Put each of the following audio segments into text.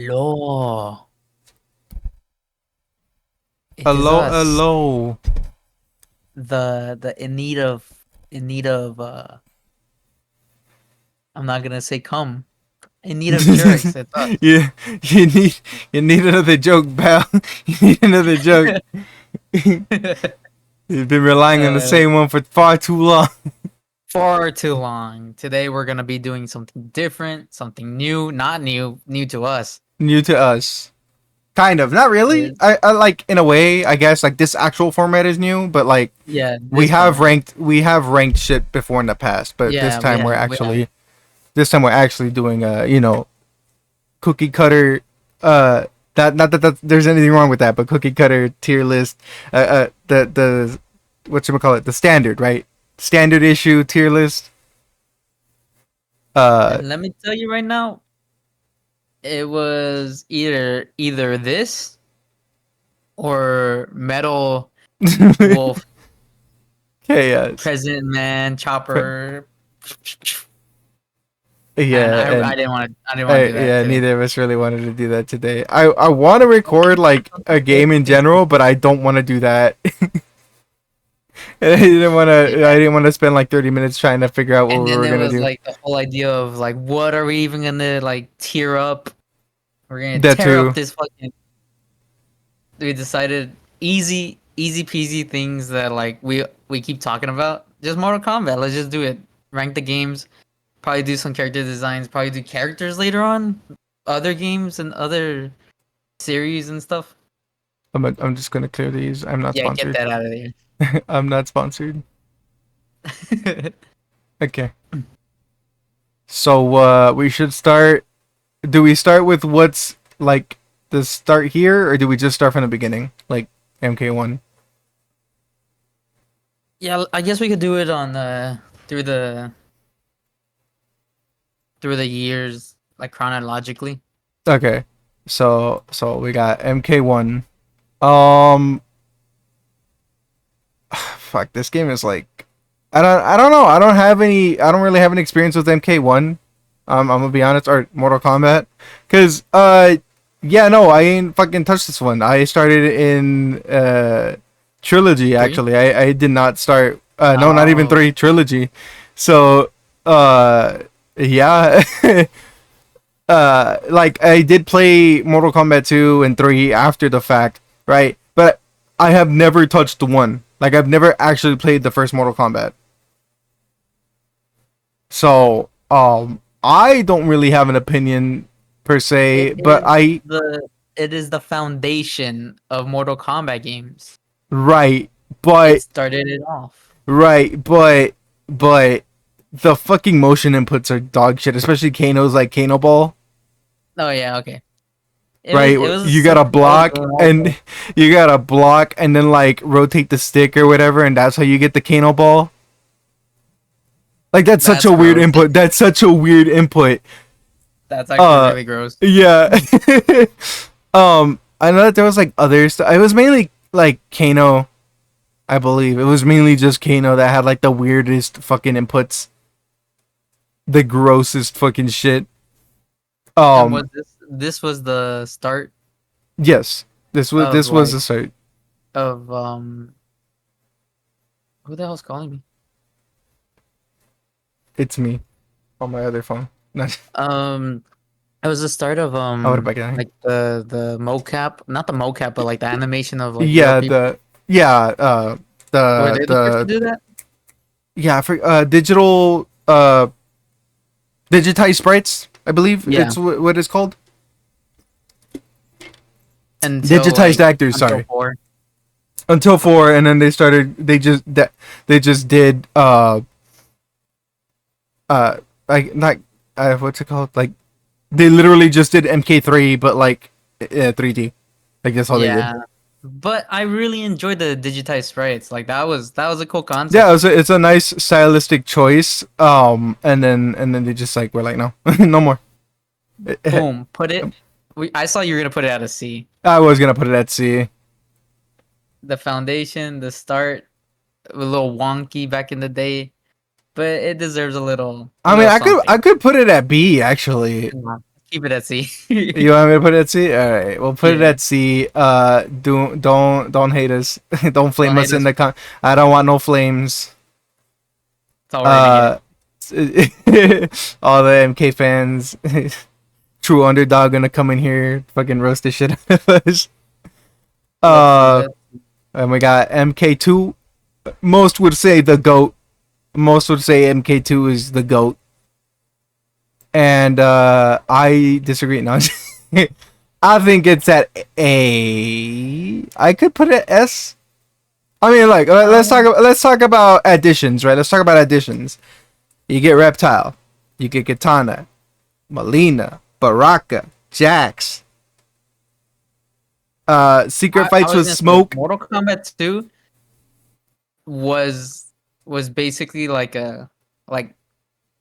Hello. It is Hello, us. hello. The in need of I'm not gonna say come. In need of jerks. It's us. Yeah, you need you need another joke, pal. You need another joke. You've been relying on the uh, same one for far too long. far too long. Today we're gonna be doing something different, something new, not new, new to us. New to us, kind of. Not really. Is I like in a way. I guess like this actual format is new, but like yeah, we this have format. ranked shit before in the past. But Yeah, we have. this time we're actually doing cookie cutter. That not that there's anything wrong with that, but cookie cutter tier list. The what you call it, the standard, right? Standard issue tier list. Uh, And let me tell you right now, it was either this or Metal Wolf chaos. President Man, Chopper. And Yeah, I and didn't want to do that yeah, today. neither of us really wanted to do that today. I want to record like a game in general, but I don't want to do that. I Yeah. didn't want to spend like 30 minutes trying to figure out what And we then were there gonna was do. like the whole idea of like, what are we even gonna like tear up? We're gonna That tear up too. this fucking. We decided easy peasy things that like we keep talking about. Just Mortal Kombat. Let's just do it. Rank the games. Probably do some character designs. Probably do characters later on. Other games and other series and stuff. I'm just gonna clear these. I'm not Yeah, get sponsored. that out of there. I'm not sponsored. Okay. So we should start. Do we start with what's like the start here, or do we just start from the beginning, like MK1? Yeah, I guess we could do it on through the through the years, like chronologically. Okay. So we got MK1. Um, fuck. This game is like, I don't know. I don't really have any experience with MK1. I'm gonna be honest, or Mortal Kombat, cause yeah, no, I ain't fucking touched this one. I started in trilogy Three. actually. I did not start. No, not even Oh, three, trilogy. So yeah. Like I did play Mortal Kombat 2 and 3 after the fact, right? But I have never touched the one. Like I've never actually played the first Mortal Kombat. So, I don't really have an opinion per it se, but is it is the foundation of Mortal Kombat games. right, It but started it off. right, but the fucking motion inputs are dog shit, especially Kano's like Kano Ball. Oh yeah, okay. Right, It was you gotta something I was block going and also. you gotta block and then like rotate the stick or whatever, and that's how you get the Kano ball. Like that's such That's a weird gross. input. That's such a weird input. That's actually Uh, really gross. yeah. I know that there was like others. It was mainly like Kano, I believe. It was mainly just Kano that had like the weirdest fucking inputs, the grossest fucking shit. And Um, was this was the start yes, of this was like the start. of who the hell's calling me? It's me on my other phone. Not. Um It was the start of I would have back in. like the mocap, not the mocap, but like the animation of like real Yeah, people. Were they the first to the do that? yeah, for digital digitized sprites, I believe Yeah, it's what it's called. until Digitized like actors, until sorry. four. Until 4, and then they just did like not what's it called? Like they literally just did MK3 but like 3D. Like that's all they did. Yeah, but I really enjoyed the digitized sprites. Like that was a cool Yeah, concept. it's a nice stylistic choice. And then they just like were like no, no more. Boom, put it. I saw you were gonna put it at a C. I was gonna put it at C. The foundation, the start, a little wonky back in the day, but it deserves a I mean, little something. I could put it at B actually. Yeah. Keep it at C. You want me to put it at C? All right, we'll put it Yeah. at C. Don't hate us. Don't flame Don't us hate in us. the. I don't want no flames. It's all right to All the MK fans, true underdog, gonna come in here, fucking roast the shit out of us. get. Let's see. Uh, and we got MK2. Most would say the GOAT. Most would say MK2 is the GOAT. And I disagree. No, I think it's at A. I could put it S. I mean, like, let's talk about additions, right? Let's talk about additions. You get Reptile, you get Katana, Melina, Baraka, Jax. Secret I fights was with gonna say, Smoke. Mortal Kombat 2 was basically like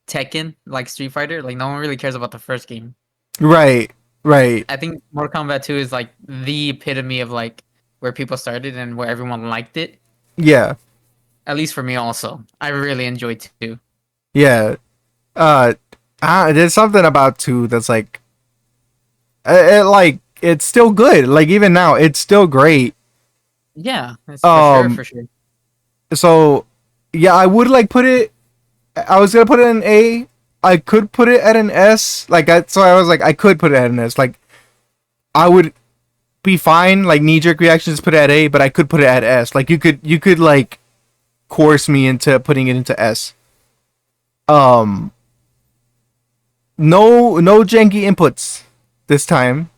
Tekken, like Street Fighter. Like no one really cares about the first game. Right, right. I think Mortal Kombat 2 is like the epitome of like where people started and where everyone liked it. Yeah, At least for me, also, I really enjoyed 2. yeah. Uh, there's something about 2 that's like, it's still good. Like even now, it's still great. Yeah, it's for sure. So, yeah, I would like put it. I was gonna put it in A. I could put it at an S. So I was like, I could put it at an S. Like, I would be fine. Like knee jerk reactions, put it at A, but I could put it at S. Like you could like coerce me into putting it into S. No janky inputs this time,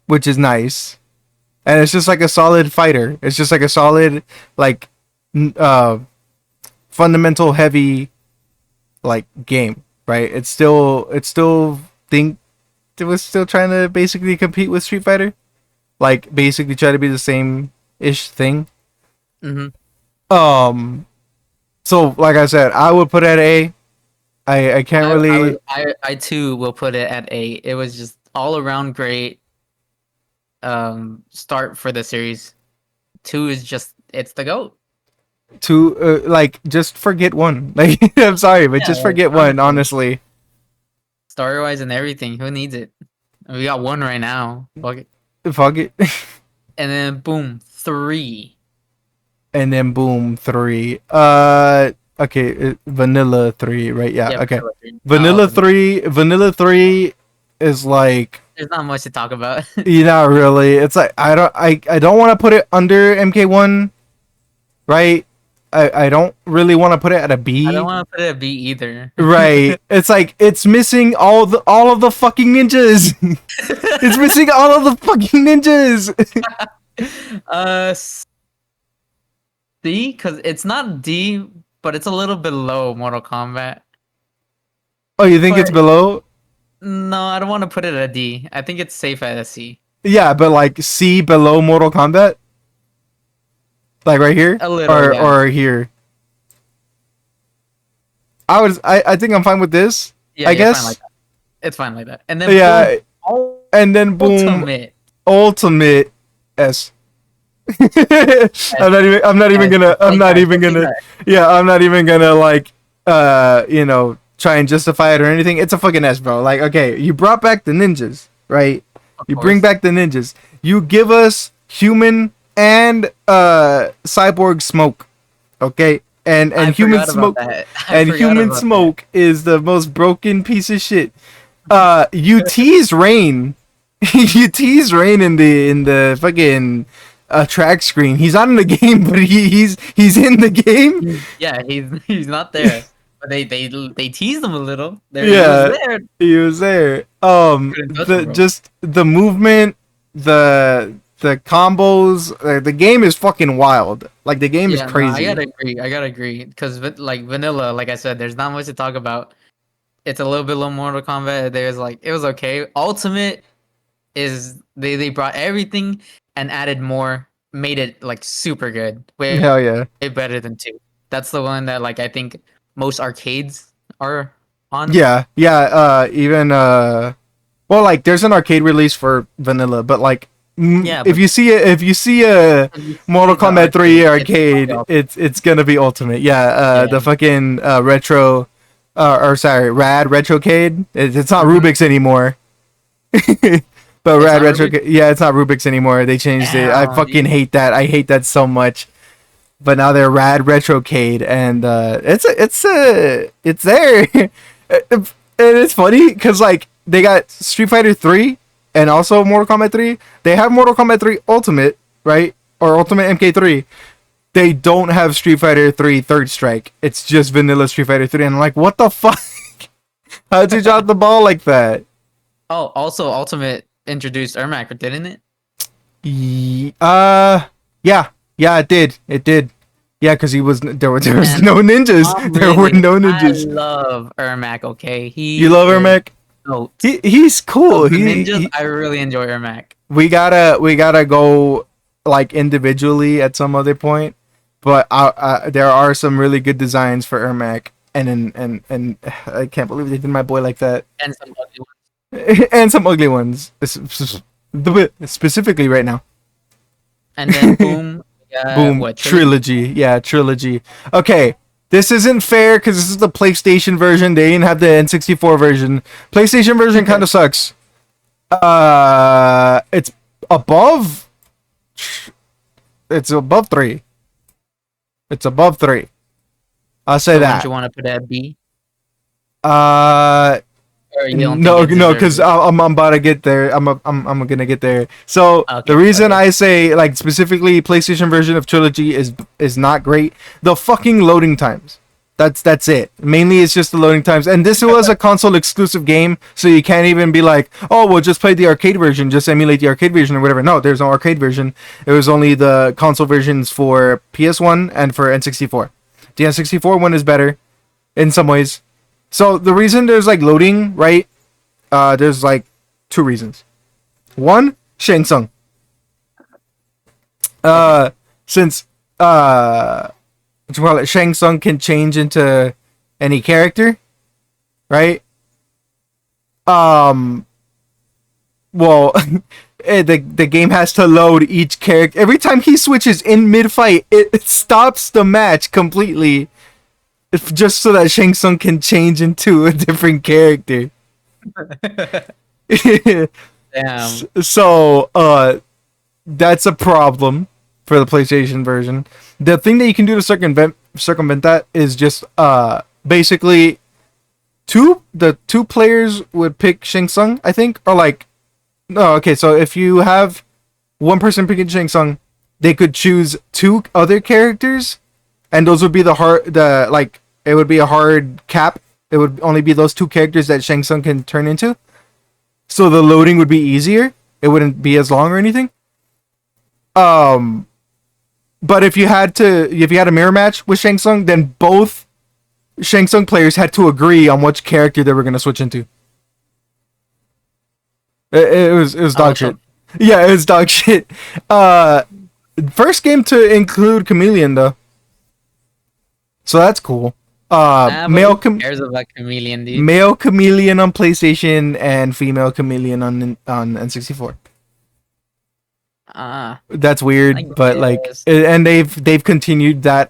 which is nice. And it's just like a solid fighter. It's just like a solid like fundamental heavy like game, right? It's still think it was still trying to basically compete with Street Fighter. Like basically try to be the same ish thing. Mm-hmm. So like I said, I would put it at A. I can't really. I too will put it at A. It was just all around great. Start for the series. 2 is just it's the GOAT. To like just forget 1. Like I'm sorry, but Yeah, just like, forget 1. Honestly, Story wise and everything. Who needs it? We got 1 right now. Fuck it. fuck it. And then boom, 3. And then boom, 3. Okay, Vanilla 3, right? Yeah, okay. Vanilla 3. Vanilla 3 is like There's not much to talk about. not really. It's like I don't want to put it under MK1, right? I don't really want to put it at a B. I don't want to put it at B either. Right. It's like it's missing all of the fucking ninjas. It's missing all of the fucking ninjas. C, because it's not D, but it's a little below Mortal Kombat. Oh, you think it's below? No, I don't want to put it at D. I think it's safe at a C. Yeah, but like C below Mortal Kombat? Like right here? A little, or here. I think I'm fine with this. Yeah, I yeah, guess. fine like that. It's fine like that. And then Yeah. boom, And then boom, ultimate S. I'm not even gonna like try and justify it or anything. It's a fucking S, bro. Like, okay, you brought back the ninjas, right? You bring back the ninjas. You give us human and cyborg Smoke, okay? And human Smoke is the most broken piece of shit. You tease Rain. You tease Rain in the fucking track screen. He's not in the game, but he's in the game. Yeah, he's not there. But they teased him a little. He was there. Just the movement, the combos, the game is fucking wild. Like the game is crazy. No, I gotta agree. Because like Vanilla, like I said, there's not much to talk about. It's a little bit low Mortal Kombat. There's like it was okay. Ultimate is they brought everything and added more, made it like super good. Hell yeah. Way better than 2. That's the one that like I think most arcades are on. Yeah. Even well, like there's an arcade release for Vanilla, but like if you see a Mortal Kombat 3 arcade, it's gonna be Ultimate. Yeah. The fucking retro or sorry, Rad Retrocade. It's not Mhm. Rubik's anymore. But It's Rad not Retro, Rubik. yeah, it's not Rubik's anymore. They changed it. I Damn, fucking dude. hate that. I hate that so much. But now they're Rad Retrocade, and it's there. And it's funny because like they got Street Fighter 3 and also Mortal Kombat 3. They have Mortal Kombat 3 Ultimate, right? Or Ultimate MK3. They don't have Street Fighter 3 Third Strike. It's just vanilla Street Fighter 3. And I'm like, what the fuck? How'd you drop the ball like that? Oh, also Ultimate introduced Ermac, didn't it? Yeah, yeah, it did. It did. Yeah, because there was And no ninjas. I'm There were really, no I ninjas. love Ermac. Okay, You he love is Ermac? goat. He's cool. Of the ninjas, I really enjoy Ermac. We gotta go like individually at some other point, but there are some really good designs for Ermac, and I can't believe they did my boy like that, And some ugly ones. and some ugly ones, specifically right now. And then boom, we got Boom, what trilogy. Yeah, trilogy. Okay, this isn't fair because this is the PlayStation version. They didn't have the N64 version. PlayStation version kind of sucks. It's above. It's above 3. It's above 3. I'll say So wouldn't that. you want to put at B? Uh, Or you don't no, think it no, deserves because it? I'm about to get there. I'm gonna get there. So Okay, the reason okay. I say like specifically PlayStation version of Trilogy is not great. The fucking loading times. That's it. Mainly it's just the loading times. And this was a console exclusive game, so you can't even be like, oh, well, just play the arcade version, just emulate the arcade version or whatever. No, there's no arcade version. It was only the console versions for PS1 and for N64. The N64 one is better in some ways. So the reason there's like loading, right? There's like 2 reasons. One, Shang Tsung. Okay. Since what you call it, Shang Tsung can change into any character, right? Well, the game has to load each character every time he switches in mid fight. It stops the match completely, just so that Shang Tsung can change into a different character. Damn. So, that's a problem for the PlayStation version. The thing that you can do to circumvent that is just basically the two players would pick Shang Tsung, I think, or like no, okay, so if you have one person picking Shang Tsung, they could choose 2 other characters, and those would be it would be a hard cap. It would only be those 2 characters that Shang Tsung can turn into. So the loading would be easier. It wouldn't be as long or anything. But if you had a mirror match with Shang Tsung, then both Shang Tsung players had to agree on which character they were gonna switch into. It was dog shit. Awesome. Yeah, it was dog shit. First game to include Chameleon though, so that's cool. Nah, but Male who cares about Chameleon, dude? male Chameleon on PlayStation and female Chameleon on N64. Ah, That's I weird, but like, guess. and they've continued that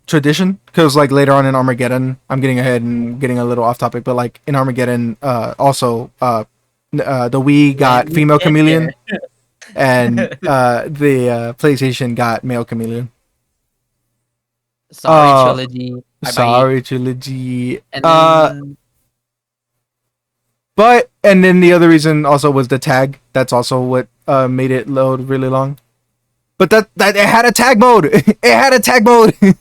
tradition because like later on in Armageddon, I'm getting ahead and getting a little off topic, but like in Armageddon, also the Wii got When we female get Chameleon there. and the PlayStation got male Chameleon. Sorry, Uh, trilogy. Bye bye. Sorry, trilogy. And then And then the other reason also was the tag. That's also what made it load really long. But that it had a tag mode. It had a tag mode. It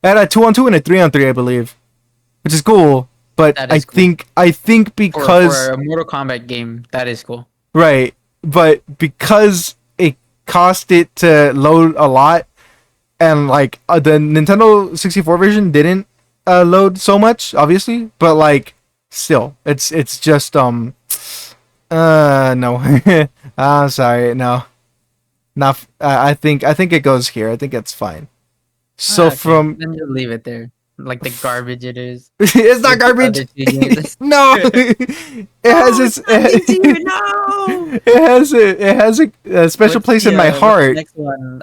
had a 2-on-2 and a 3-on-3, I believe, which is cool. But That is cool. I think because for a Mortal Kombat game, that is cool. right, but because it cost it to load a lot, and like the Nintendo 64 version didn't load so much, obviously, but like still, it's just no. I'm sorry, no, not. I think it goes here. I think it's fine. So Okay, from then just leave it there, like the garbage it is. it's not With the garbage. other 2 games. No, it has its. No. It has a special place in my What's heart. the next one?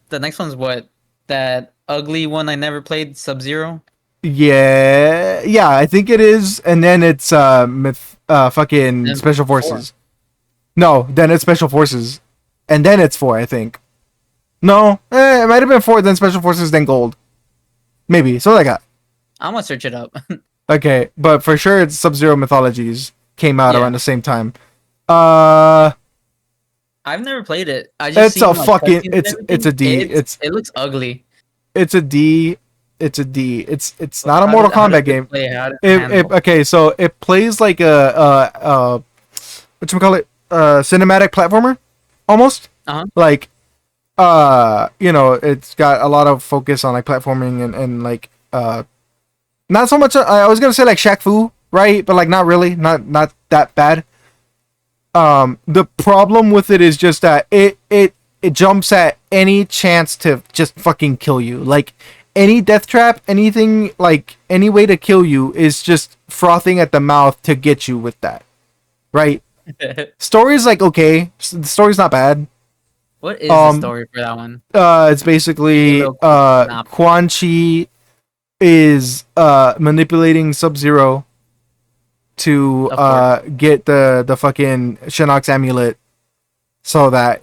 The next one's what? That ugly one I never played, Sub-Zero. Yeah, I think it is, and then it's fucking Then special 4. forces. No, then it's special forces, and then it's 4. I think. No, it might have been 4, then special forces, then gold. Maybe so like that. I'm gonna search it up. Okay, but for sure, it's Sub-Zero Mythologies came out Yeah. around the same time. Uh, I've never played it. I just it's a seen, like, fucking cutscenes and it's a everything. D. It's It looks ugly. it's a D. It's a D. It's not a How Mortal how does Kombat it game. play? How does it handle? Okay, so it plays like a what you call it, cinematic platformer, almost. Uh-huh. Like it's got a lot of focus on like platforming and like not so much. I was gonna say like Shaq Fu, right? But like not really, not that bad. The problem with it is just that it jumps at any chance to just fucking kill you. Like any death trap, anything, like any way to kill you is just frothing at the mouth to get you with that, right? Story's like okay, the story's not bad. What is the story for that one? It's basically Little synopsis. Quan Chi is manipulating Sub-Zero to Of course. get the fucking Shinnok's amulet so that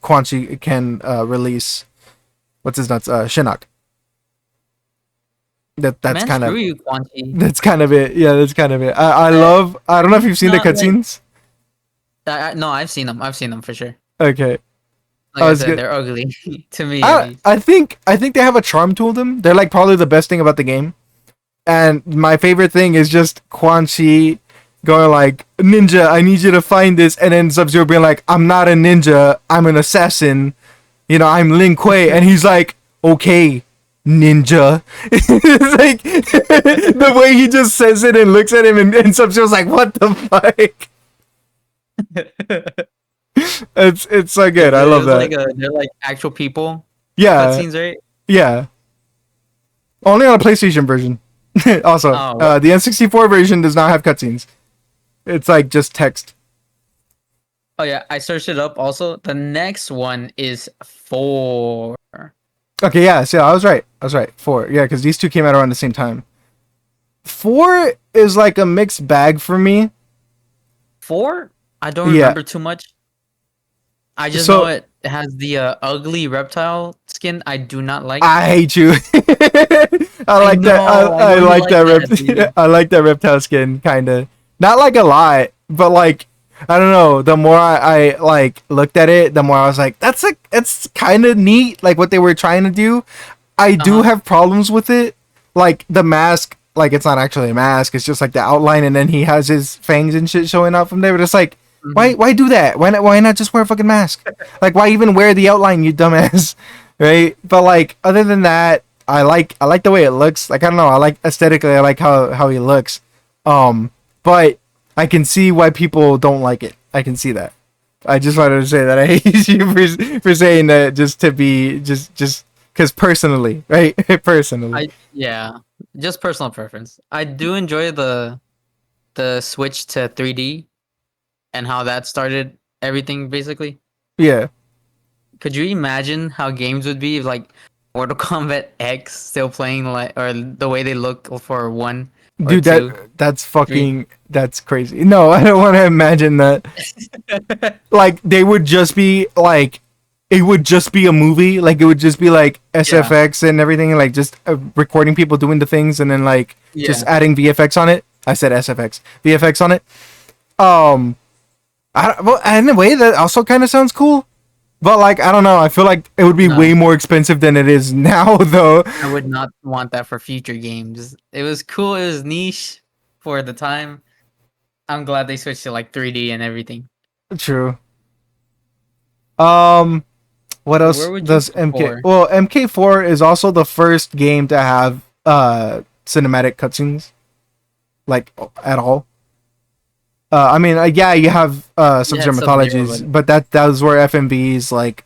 Quan Chi can release what's his nuts Shinnok. That's Man, kind screw of you, Quan Chi. that's kind of it. Yeah, that's kind of it. I love. I don't know if you've seen the Not like- cutscenes. No, I've seen them. I've seen them for sure. Okay. Like I I was said, good. they're ugly to me. At I, least. I think I think they have a charm to them. They're like probably the best thing about the game. And my favorite thing is just Quan Chi going like, "Ninja, I need you to find this," and then Sub-Zero being like, "I'm not a ninja. I'm an assassin. You know, I'm Lin Kuei," and he's like, "Okay, ninja." It's like the way he just says it and looks at him, and Sub-Zero's like, "What the fuck?" It's so good. I It love was that. they're like actual people. Yeah, Cutscenes, right? yeah. Only on a PlayStation version. Also, Oh, what? the N64 version does not have cutscenes. It's like just text. Oh yeah, I searched it up. Also, the next one is 4. Okay, yeah. So I was right. 4. Yeah, because these two came out around the same time. 4 is like a mixed bag for me. 4? I don't Yeah. remember too much. I just So- know it has the ugly reptile skin. I do not like. I hate you. I like that. know, I I know you like like that. that, dude. I like that reptile skin, kind of. Not like a lot, but like I don't know. The more I like looked at it, the more I was like, it's kind of neat. Like what they were trying to do. I do Uh-huh. have problems with it. Like the mask, like it's not actually a mask. It's just like the outline, and then he has his fangs and shit showing out from there. But it's like, why do that? Why not just wear a fucking mask? Like why even wear the outline, you dumbass? Right? But like other than that, I like the way it looks. Like I don't know, I like aesthetically, I like how he looks. But I can see why people don't like it. I can see that. I just wanted to say that I hate you for saying that just to be just because personally, right? Personally. Yeah, just personal preference. I do enjoy the switch to 3D and how that started everything basically. Yeah. Could you imagine how games would be if, like, Mortal Kombat X still playing like, or the way they look for 1 or Dude, 2? that's fucking that's crazy. No, I don't want to imagine that. Like they would just be like it would just be a movie. Like it would just be like SFX and everything, like just recording people doing the things and then like just Yeah. adding VFX on it. I said SFX. VFX on it. Well, in a way that also kind of sounds cool. But like I don't know, I feel like it would be No. way more expensive than it is now though. I would not want that for future games. It was cool. It was niche for the time. I'm glad they switched to like 3D and everything. True. What else Where would you does put MK? 4? Well, MK4 is also the first game to have cinematic cutscenes, like at all. I mean, yeah, you have Sub-Zero Sub-Zero, Mythologies, but those were FMVs, like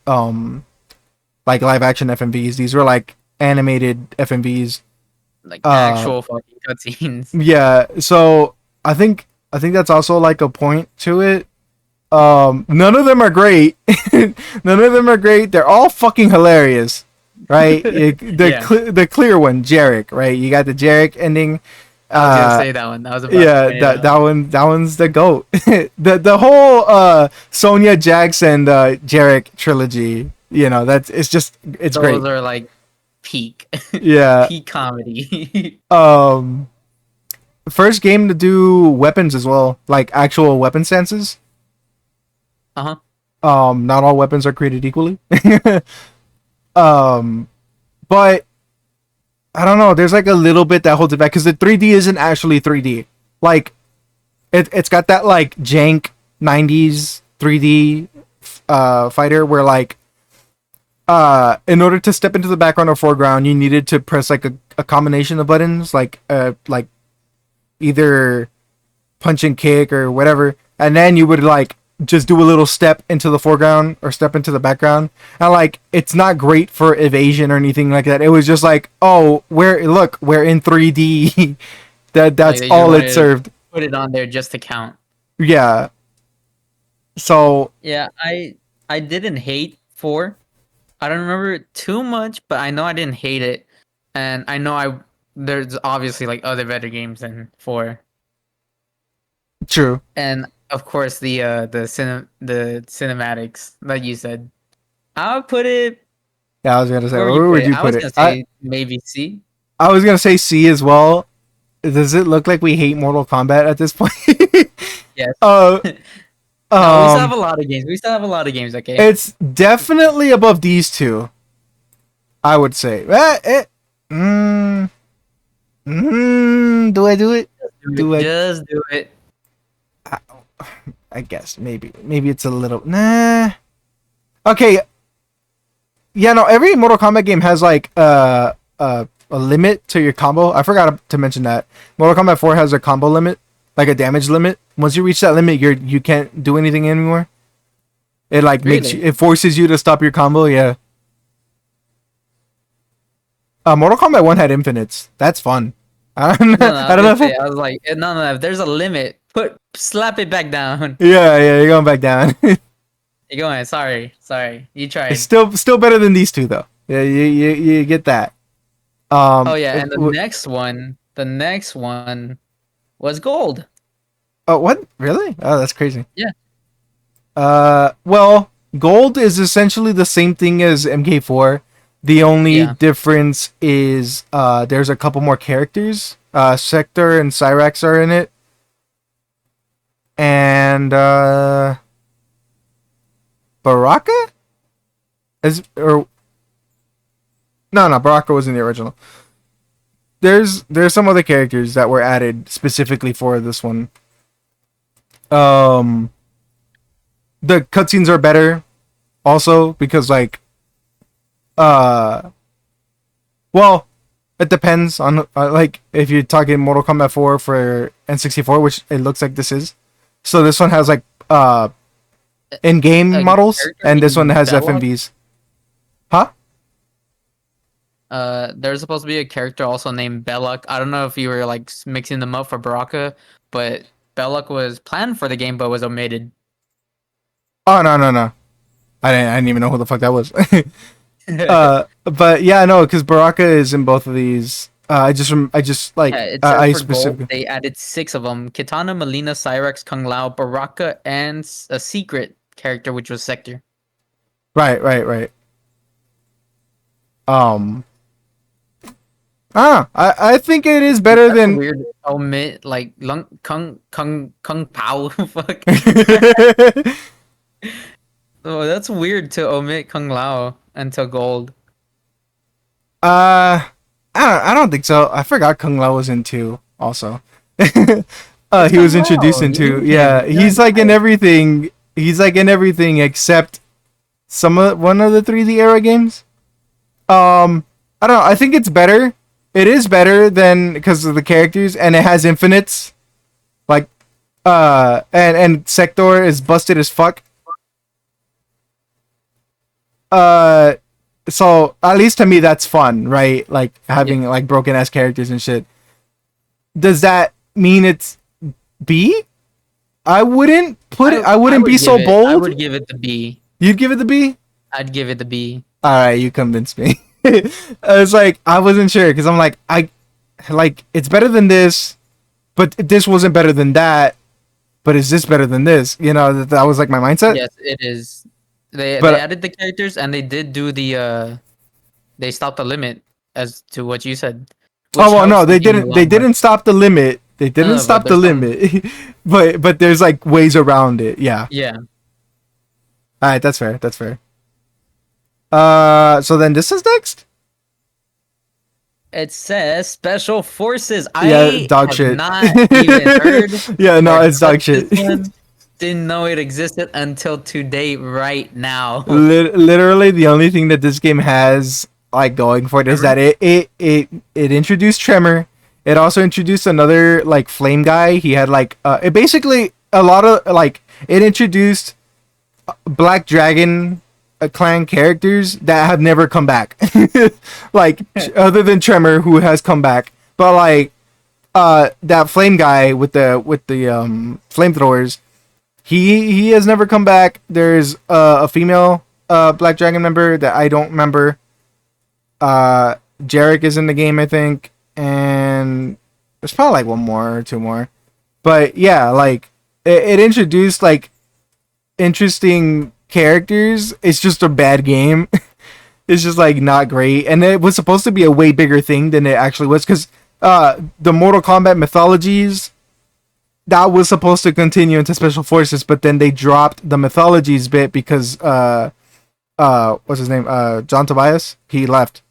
live action FMVs. These were like animated FMVs. Like actual fucking cutscenes. Yeah, so I think that's also like a point to it. None of them are great. None of them are great. They're all fucking hilarious. right? Yeah, The clear one, Jarek, right? You got the Jarek ending. I was gonna say that one. I was about to Yeah, say that that that one. one that one's the goat. The whole Sonya Jax and Jarek trilogy, it's Those great. are like peak, Yeah. peak comedy. Um First game to do weapons as well, like actual weapon stances. Uh-huh. Not all weapons are created equally. um but I don't know, there's like a little bit that holds it back cuz the 3D isn't actually 3D. Like it's got that like jank 90s 3D fighter where like in order to step into the background or foreground you needed to press like a combination of buttons like either punch and kick or whatever, and then you would like just do a little step into the foreground or step into the background, and like it's not great for evasion or anything like that. It was just like, oh, we're in 3D. Like That's they just all it wanted to served. put it on there just to count. Yeah. So Yeah, I didn't hate 4. I don't remember it too much, but I know I didn't hate it, and I know I there's obviously like other better games than 4, true. and of course the cinematics that you said. I would put it. Yeah, I was gonna say, Where would you where put would it? you I put was it? gonna I say maybe C. I was gonna say C as well. Does it look like we hate Mortal Kombat at this point? Yes. uh, No, we still have um, a lot of games. We still have a lot of games. Okay. it's definitely above these two. I would say. Do I do it? Do I? Just do it. I I guess maybe it's a little nah. Okay, yeah, no. Every Mortal Kombat game has like a limit to your combo. I forgot to mention that Mortal Kombat 4 has a combo limit, like a damage limit. Once you reach that limit, you can't do anything anymore. It like Really? it forces you to stop your combo. Yeah. Mortal Kombat 1 had infinites. That's fun. I don't No, know. no. I I was don't know gonna if say. I was like, no, no. If there's a limit, slap it back down. yeah, you're going back down. You're going. Sorry, sorry. You It's tried. still better than these two though. Yeah, you get that. Oh yeah, and the next one was gold. Oh, what? Really? Oh, that's crazy. Yeah. Well, gold is essentially the same thing as MK4. The only Yeah. difference is there's a couple more characters. Sector and Cyrax are in it. And Baraka? Or no, Baraka was in the original. There's some other characters that were added specifically for this one. Um the cutscenes are better also because like uh well, it depends on like if you're talking Mortal Kombat 4 for N64, which it looks like this is. So this one has like in-game A models, character and this one named has Belloc. FMVs. Huh? There's supposed to be a character also named Belloc. I don't know if you were like mixing them up for Baraka, but Belloc was planned for the game but was omitted. Oh no. I didn't even know who the fuck that was. But yeah, no, because Baraka is in both of these. I just like Yeah, it says I for gold specifically they added 6 of them: Kitana, Melina, Cyrex, Kung Lao, Baraka, and a secret character which was Sector. right. Um, I think it is better That's a than. weird omit like Kung Pao. Fuck. Oh, that's weird to omit Kung Lao until gold. I don't think so. I forgot Kung Lao was in two also. It's He Kung was introduced Lao. in You two. knew Yeah, him. You're he's like in nice. everything. He's like in everything except one of the 3D era games. I don't know. I think it's better. It is better than because of the characters, and it has infinites. Like, and Sector is busted as fuck. Uh, so at least to me that's fun, right? Like Yeah. having like broken ass characters and shit. Does that mean it's B? I wouldn't put it. I wouldn't be so I bold. would give it the B. You'd give it the B. I'd give it the B. All right, you convinced me. It's like I wasn't sure because I'm like it's better than this, but this wasn't better than that. But is this better than this? You know, that was like my mindset. Yes, it is. They But added the characters and they did do the they stopped the limit as to what you said, oh which well, helps no, the they game a didn't. They lot more. didn't stop the limit. They didn't No, but stop the there's some limit. But there's like ways around it. Yeah. yeah. All right, that's fair. That's fair. So then this is next. It says special forces. Yeah, I dog have shit. not even heard Yeah, no, or it's dog touched shit. this one. Didn't know it existed until today, right now. Literally, the only thing that this game has like going for it is that it introduced Tremor. It also introduced another like flame guy. He had like it basically a lot of like it introduced Black Dragon clan characters that have never come back. Like other than Tremor who has come back. But like that flame guy with the flamethrowers, he has never come back. There's a female Black Dragon member that I don't remember. Jarek is in the game, I think, and there's probably like one more or two more. But yeah, like it introduced like interesting characters. It's just a bad game. It's just like not great, and it was supposed to be a way bigger thing than it actually was because the Mortal Kombat mythologies that was supposed to continue into Special Forces, but then they dropped the mythologies bit because what's his name, John Tobias, he left.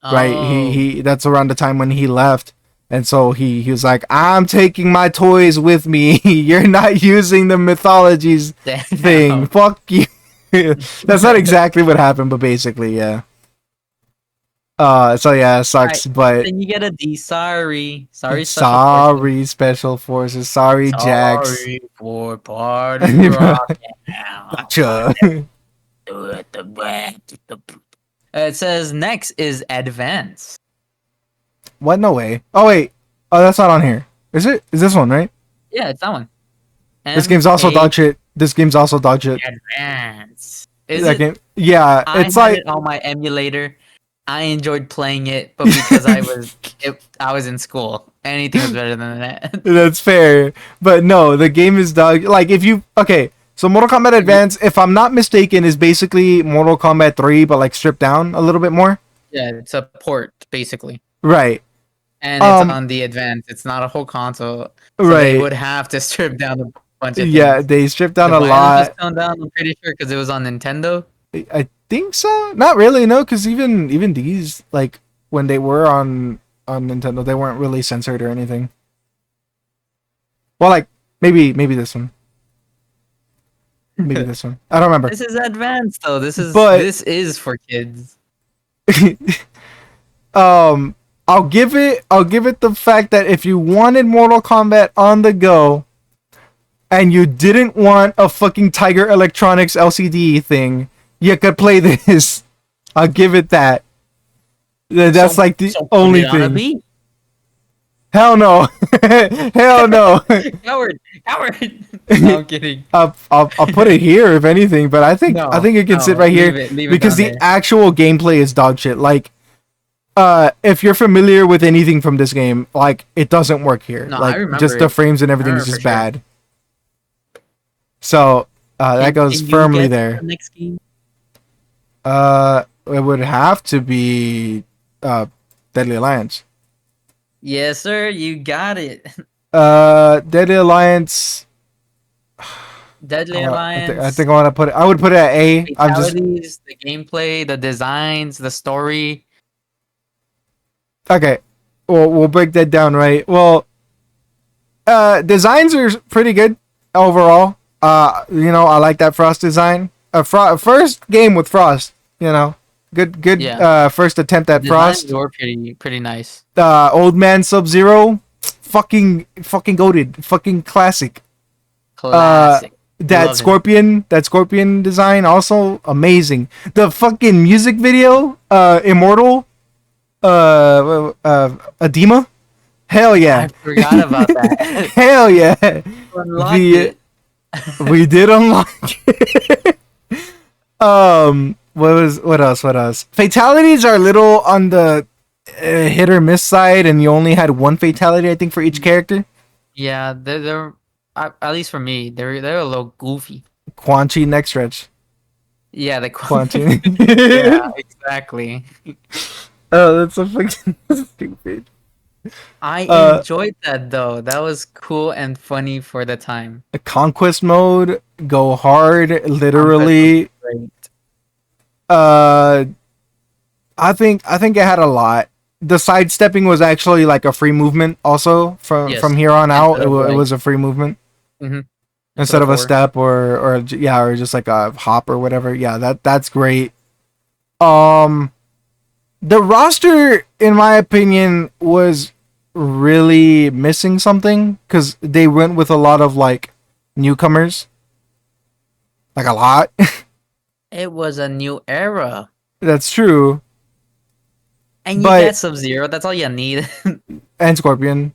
Right, Oh, he that's around the time when he left, and so he was like, I'm taking my toys with me. You're not using the mythologies thing. damn. Fuck you. That's not exactly what happened, but basically, yeah. So yeah, it sucks, but Then you get a D. Sorry, sorry, sorry, Special Forces. Sorry, Jax. Sorry for party rock. Gotcha. It says next is advance. What? No way. Oh wait. Oh, that's not on here. Is it? Is this one right? Yeah, it's that one. This game's also MA dog shit. This game's also dog shit. Advance. Is That it? game. Yeah, I it's had like it on my emulator. I enjoyed playing it, but because I was in school, anything was better than that. that's fair. But no, the game is dog. Like if you okay. So Mortal Kombat Advance, if I'm not mistaken, is basically Mortal Kombat 3, but like stripped down a little bit more. Yeah, it's a port basically, Right. and it's on the advance. It's not a whole console, so they Right. would have to strip down a bunch of Yeah, things. they stripped down The a violence lot. was toned down. I'm pretty sure because it was on Nintendo. I think so. Not really, no, because even these like when they were on Nintendo, they weren't really censored or anything. Well, like maybe this one, maybe this one. I don't remember. This is advanced though. But This is for kids. I'll give it the fact that if you wanted Mortal Kombat on the go and you didn't want a fucking Tiger Electronics LCD thing, you could play this. I'll give it that. That's like the So only put it on a thing. beat. Hell no. Hell no. Coward. No, I'm kidding. I'll put it here if anything, but I think No, it can sit no, right here leave it because down the there. actual gameplay is dog shit. Like if you're familiar with anything from this game, like it doesn't work here. No, I Like remember just the it. frames and everything is remember just for sure. bad. So that goes Can you firmly guess there. the next game? It would have to be Deadly Alliance. Yes, sir. You got it. Deadly Alliance. Deadly I Alliance. think I want to put it. I would put it at A. I'm just Fatalities, the gameplay, the designs, the story. okay. We'll break that down, right? Well, designs are pretty good overall. You know, I like that Frost design. First game with Frost. You know, good. Yeah. First attempt at Designs Frost. were pretty nice. Old Man Sub-Zero, fucking goated, fucking classic. Classic. That Love him. Scorpion design also amazing. The fucking music video, Immortal, Edema, hell yeah, I forgot about that. hell yeah. Unlocked The it. we did unlock it. what else? What else? Fatalities are a little on the hit or miss side, and you only had one fatality, I think, for each character. Yeah, they're at least for me, they're a little goofy. Quan Chi next stretch. Yeah, Quan Chi. yeah, exactly. Oh, that's so fucking stupid. I Uh, enjoyed that though. That was cool and funny for the time. Conquest mode, go hard, Conquest was literally. great. Uh, I think it had a lot. The sidestepping was actually like a free movement. Also, from Yes, here on out, instead of it like was a free movement mhm, instead of a four. step or just like a hop or whatever. Yeah, that's great. Um, the roster, in my opinion, was really missing something because they went with a lot of like newcomers, like a lot. It was a new era, That's true, and you but get Sub-Zero. That's all you need. and Scorpion,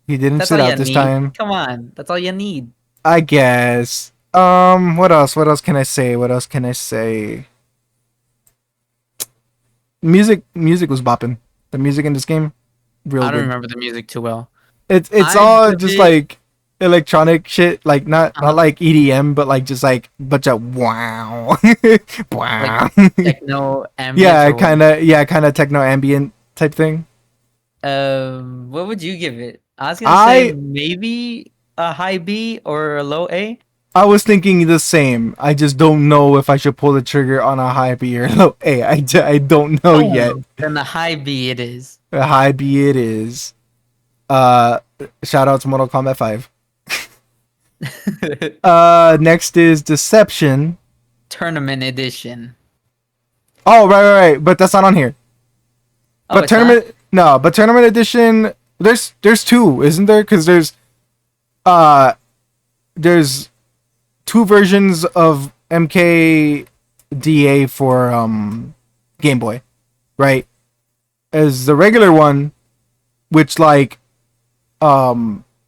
he didn't That's sit all you out this need. time. Come on, that's all you need. I guess. What else? What else can I say? What else can I say? Music was bopping. The music in this game, real I don't good. remember the music too well. It's I all put just it. like electronic shit, like not Uh-huh. like EDM, but like just like bunch of wow, Like wow. techno ambience or what? Yeah, kind of techno ambient type thing. What would you give it? I was gonna say I maybe a high B or a low A. I was thinking the same. I just don't know if I should pull the trigger on a high B or low A. I don't know yet. Oh, then the high B it is. A high B it is. Uh, Shout out to Mortal Kombat 5. Next is Deception. Tournament edition. Oh, right. But that's not on here. Oh, But it's not? tournament edition. There's two, isn't there? Because uh there's two versions of MKDA for Game Boy, right? As the regular one, which like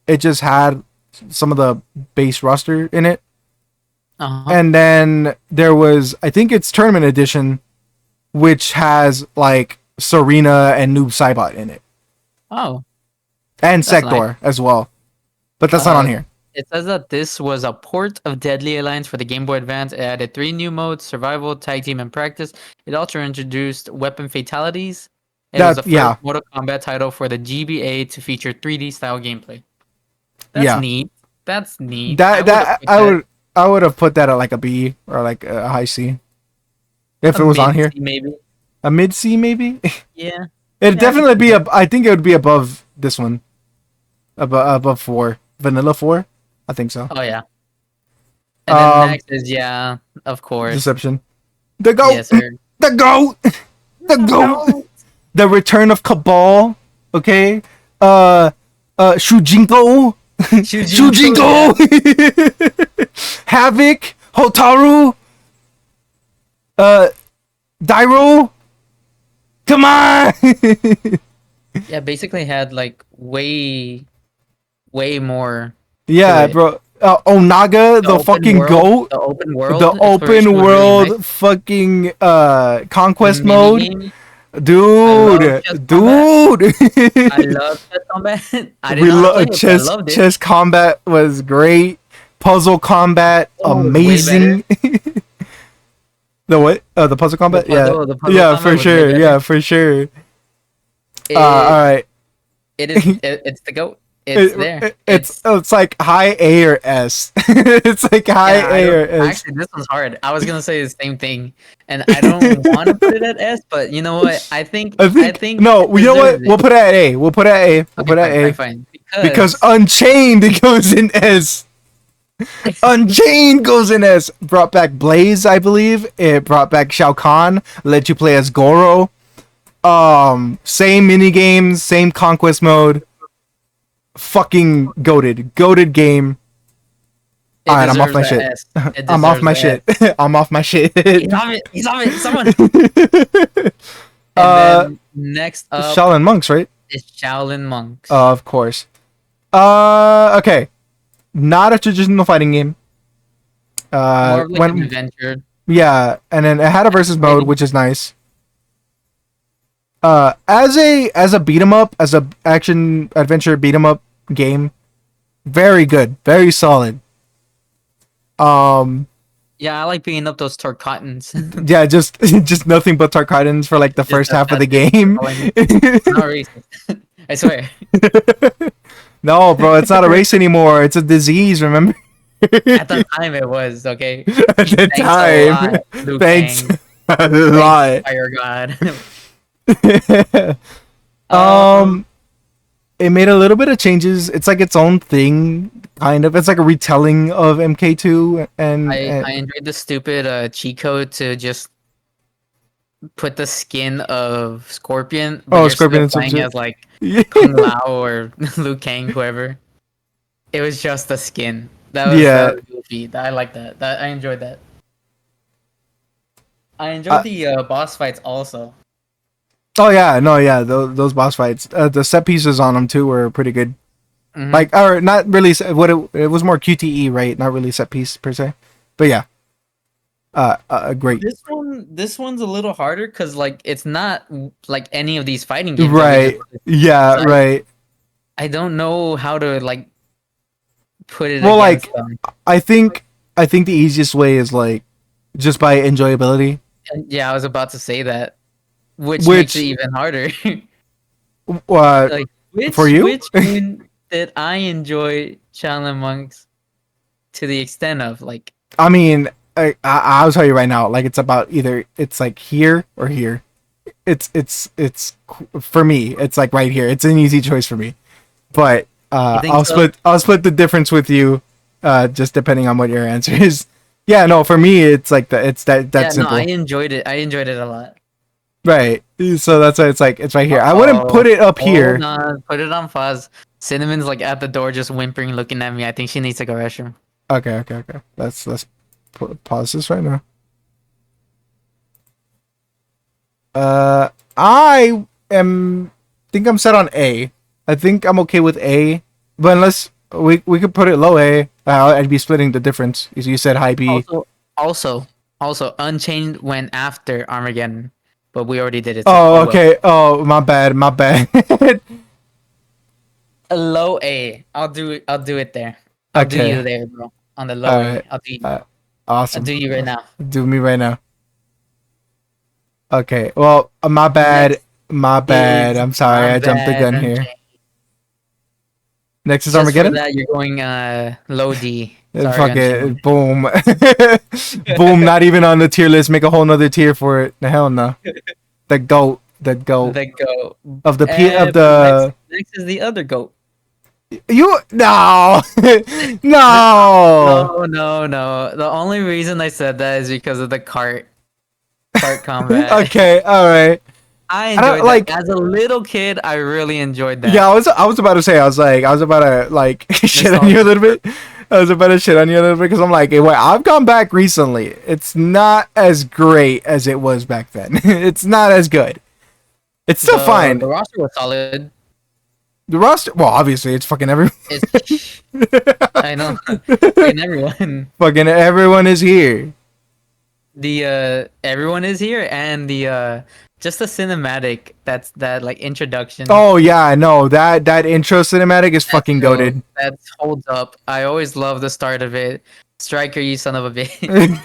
it just had some of the base roster in it, Uh-huh. and then there was, I think it's tournament edition, which has like Serena and Noob Saibot in it, Oh, and that's nice. Sector as well, but that's not on here. It says that this was a port of Deadly Alliance for the Game Boy Advance. It added 3 new modes: survival, tag team, and practice. It also introduced weapon fatalities. It was the first Yeah, Mortal Kombat title for the GBA to feature 3D style gameplay. That's yeah. neat. That's neat. I That would have that put that I would have put that at like a B or like a high C if a it was on mid here. C maybe. A mid C maybe. Yeah. It'd Yeah, I could definitely see be that. I think it would be above this one. Above 4. Vanilla 4? I think so. Oh yeah. And then Um next is yeah, of course. Deception. The goat. Yes, sir. The goat. The goat. The return of Cabal. Okay. Shujinko. Shujinko, Shujinko. Havoc. Hotaru. Dairo. Come on. Yeah, basically had like way more Yeah, to it. bro. Onaga, the open fucking world, goat. the open world The exploration open was really world nice. fucking conquest mode. Minigame. I love Dude. chess combat. Dude. I love chess combat. I didn't We know how to play love it, but I loved it. chess combat was great. Puzzle combat Oh, it was way amazing. The what? Oh, the puzzle combat? The puzzle Yeah, combat for was way sure. better. Yeah, for sure. It, All right. it's the goat. It's there. It's like high A or S. It's like high Yeah, I A or don't S. actually this one's hard. I was gonna say the same thing. And I don't wanna put it at S, but you know what? I think I think no. it You know what? deserves We'll it. put it at A. We'll put it at A. We'll Okay, put it at A. fine. Because Unchained goes in S. Unchained goes in S. Brought back Blaze, I believe. It brought back Shao Kahn. Let you play as Goro. Same mini games, same conquest mode. Fucking goated game. it All right, I'm off deserves my that shit. S. It I'm off deserves my the shit. S. I'm off my shit. He's on it, someone. And then next up Shaolin Monks, right? is Shaolin Monks. Of course. Okay. Not a traditional fighting game. More of like Went an adventure. Yeah, and then it had a versus mode, which is nice. As a beat 'em up, as a action adventure beat 'em up game, very good, very solid. Yeah, I like beating up those Torcottons. Yeah, just nothing but Tarkatans for like the Just first half of that's the it. game. It's not racist. I swear. No, bro, it's not a race anymore. It's a disease. Remember? At the time, it was okay. At the Thanks a lot, time. Liu Thanks Kang. a Thanks, lot. Fire God. um, it made a little bit of changes. It's like its own thing, kind of. It's like a retelling of MK2, I enjoyed the stupid cheat code to just put the skin of Scorpion, but you're Scorpion still and playing Sub-Zero. as like Kung Lao or Liu Kang, whoever. It was just a skin. That Yeah. was goofy. I like that. I enjoyed that. I enjoyed the boss fights also. Oh yeah, no, yeah, those boss fights, the set pieces on them too were pretty good. Mhm. Like, or not really. It was more QTE, right? Not really set piece per se, but yeah, great. This one's a little harder because like it's not like any of these fighting games. That we Right. just, Yeah. so Right. I don't know how to like put it Well, against like, them. I think the easiest way is like just by enjoyability. And yeah, I was about to say that, which makes it Which, even harder. Like for you? which game did I enjoy Shaolin Monks to the extent of like I mean, I'll tell you right now. Like, it's about either it's like here or here. It's for me. It's like right here. It's an easy choice for me. But you think so? I'll split the difference with you, just depending on what your answer is. Yeah, no, for me it's like that Yeah, no, simple. I enjoyed it. I enjoyed it a lot. Right. So that's why it's like it's right here. I wouldn't put it up here. Hold on, put it on pause. Cinnamon's like at the door, just whimpering, looking at me. I think she needs to go restroom. Okay. Let's pause this right now. I am think I'm set on A. I think I'm okay with A, but unless we could put it low A, I'd be splitting the difference. You said high B. Also, Unchained went after Armageddon, but we already did it. So Oh, well. okay. Oh, my bad. A low A. I'll do it there. I'll do Okay. you there, bro. On the low All A. right. I'll do you. Awesome. I'll do you right now. Do me right now. Okay. Well, my bad. Next My bad. I'm sorry. I jumped the gun here. Unchained. Next is Just Armageddon. for that, you're going low D. Sorry, Fuck Unchained. it. Boom. Boom. Not even on the tier list. Make a whole nother tier for it. The hell no. The goat. The goat The goat. of the And next is the other goat. you no no. No. The only reason I said that is because of the cart combat. Okay. All right. I don't- enjoyed like- that. As a little kid, I really enjoyed that. Yeah, I was about to say, I was about to like shit on you a little bit. I was about to shit on you a little bit because I'm like, hey, wait, I've gone back recently. It's not as great as it was back then. It's not as good. It's still fine. The roster was solid. The roster, well, obviously, it's fucking everyone. It's, I know. Fucking everyone. Fucking everyone is here. The everyone is here, and the just the cinematic. That like introduction. Oh yeah, I know that intro cinematic is fucking goated. That holds up. I always love the start of it. Striker, you son of a bitch.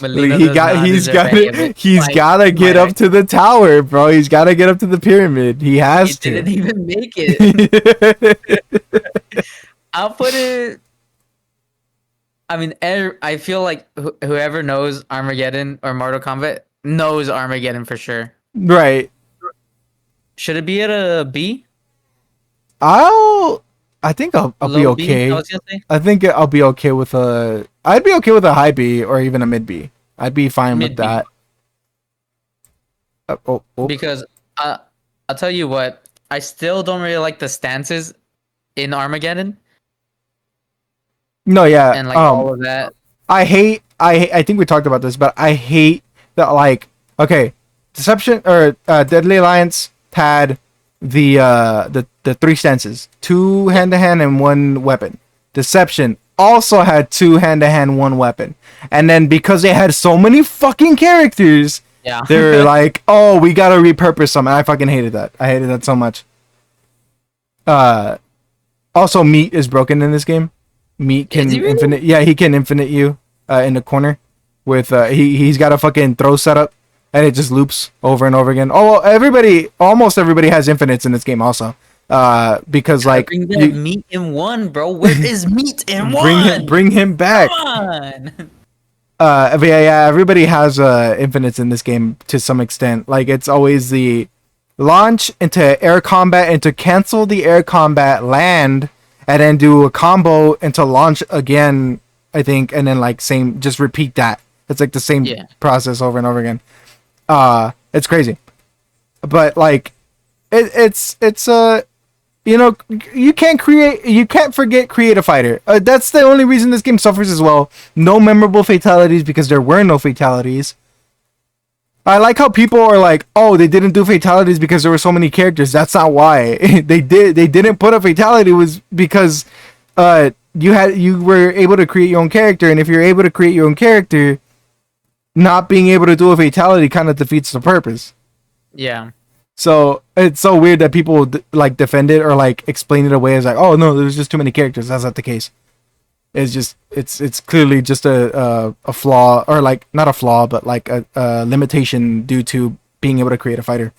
Melina does not deserve any of it. He's Like, gotta get my- up to the tower, bro. He's gotta get up to the pyramid. He has He to. didn't even make it. I'll put it. I mean, I feel like whoever knows Armageddon or Mortal Kombat knows Armageddon for sure. Right. Should it be at a B? I think I'll be Low B, okay. I was gonna say. I think I'll be okay with I'd be okay with a high B or even a mid B. I'd be fine with Mid B. that. Oh. Because I'll tell you what, I still don't really like the stances in Armageddon No, yeah. and like all of that. I think we talked about this, but I hate that, like, okay, Deception or Deadly Alliance had the three stances, 2 hand to hand and 1 weapon. Deception also had 2 hand-to-hand, 1 weapon. And then because they had so many fucking characters, Yeah. they were like, oh, we gotta repurpose some. And I fucking hated that. I hated that so much. Also, Meat is broken in this game. Meat can Is he really? infinite. Yeah, he can infinite you in the corner. With he's got a fucking throw setup, and it just loops over and over again. Oh, almost everybody has infinites in this game also. Because like bring that Meat in 1, bro. Where is Meat in 1? bring him back. Come on. But yeah, everybody has infinites in this game to some extent. Like it's always the launch into air combat and to cancel the air combat, land, and then do a combo into launch again, I think, and then like just repeat that. It's like the same process over and over again. It's crazy. But like it's you know, you can't forget Create a Fighter. That's the only reason this game suffers as well. No memorable fatalities because there were no fatalities. I like how people are like, oh, they didn't do fatalities because there were so many characters. That's not why. They didn't put a fatality was because you were able to create your own character, and if you're able to create your own character, not being able to do a fatality kind of defeats the purpose. Yeah. So it's so weird that people like defend it or like explain it away as like, oh no, there's just too many characters. That's not the case. It's just it's clearly just a flaw, or like not a flaw, but like a limitation due to being able to create a fighter.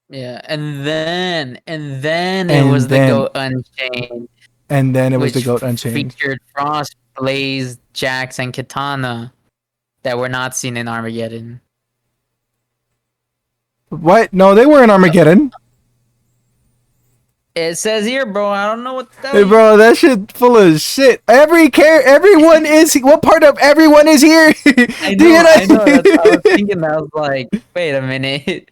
Yeah, and then it was the Goat Unchained. And then it was the Goat Unchained. Featured Frost, Blaze, Jax, and Katana that were not seen in Armageddon. What? No, they were in Armageddon. It says here, bro. I don't know what to tell Hey, you. bro, that shit full of shit. Everyone is. What part of everyone is here? I know. I was thinking that. I was like, wait a minute.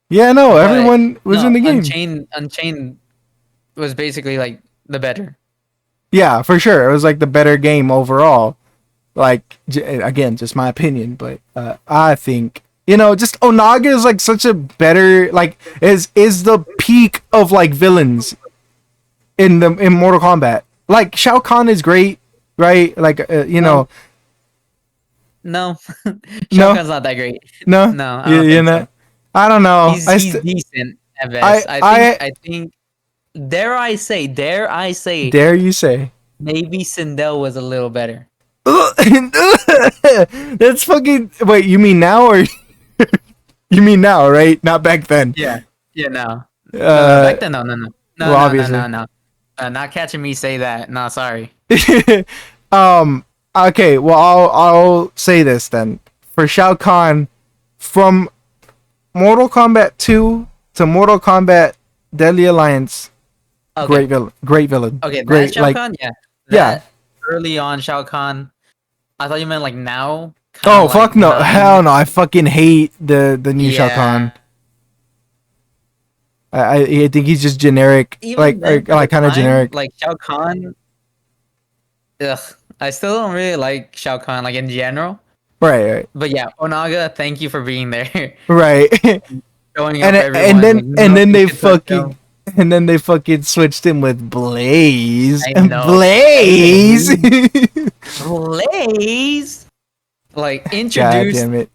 Yeah, no, everyone was in the game. Unchained was basically like the better. Yeah, for sure. It was like the better game overall. Like, again, just my opinion, but I think, you know, just Onaga is like such a better, like, is the peak of like villains in Mortal Kombat. Like Shao Kahn is great, right? Like, you know. No, Shao Kahn's not that great. No, no, I don't you know. So. I don't know. He's decent at best. I think. Dare you say? Dare you say? Maybe Sindel was a little better. That's fucking. Wait, you mean now or? You mean now, right? Not back then. Yeah. No, back then, no. Well, obviously. No. Not catching me say that. No, sorry. Okay. Well, I'll say this then. For Shao Kahn, from Mortal Kombat 2 to Mortal Kombat Deadly Alliance, okay. Great villain. Okay, great. Shao Kahn, yeah. Yeah. Early on, Shao Kahn. I thought you meant like now. Oh fuck no! Hell no! I fucking hate the new Shao Kahn. I think he's just generic, like kind of generic. Like Shao Kahn. Ugh, I still don't really like Shao Kahn, like in general. Right. But yeah, Onaga, thank you for being there. Right. Showing and up everyone. And then they fucking switched him with Blaze. Blaze. Blaze. Like introduced. God damn it.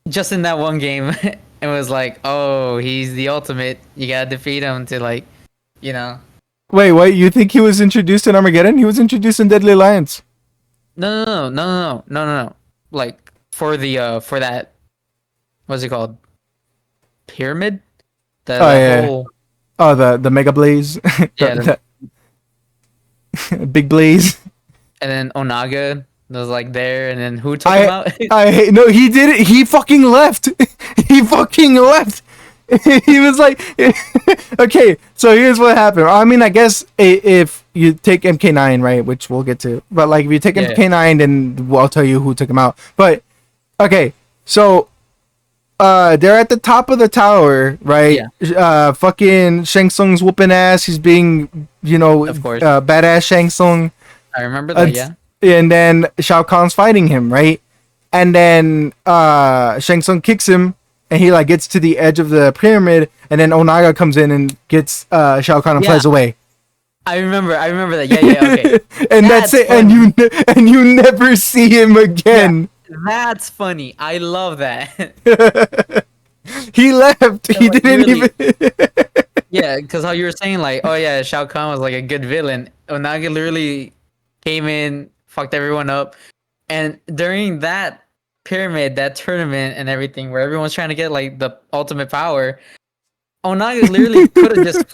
Just in that one game, it was like, oh, he's the ultimate. You gotta defeat him to like, you know. Wait, what? You think he was introduced in Armageddon? He was introduced in Deadly Alliance. No. Like for that, what's it called? Pyramid. The Mega Blaze. Yeah. Big Blaze. And then Onaga was like there, and then who took him out? No, he did it. He fucking left. He fucking left. He was like, okay, so here's what happened. I mean, I guess if you take MK9, right, which we'll get to, but like if you take MK9, then I'll tell you who took him out. But okay, so they're at the top of the tower, right? Yeah. Fucking Shang Tsung's whooping ass. He's being, of course, badass Shang Tsung. I remember that, yeah. And then Shao Kahn's fighting him, right? And then Shang Tsung kicks him, and he like gets to the edge of the pyramid, and then Onaga comes in and gets Shao Kahn and flies away. I remember that. Yeah, okay. And that's it. Funny. And you never see him Yeah, again. that's funny. I love that. He left. He Like didn't even. literally, yeah, because how you were saying like, oh yeah, Shao Kahn was like a good villain. Onagi literally came in, fucked everyone up, and during that pyramid, that tournament, and everything, where everyone's trying to get like the ultimate power, Onagi literally could have just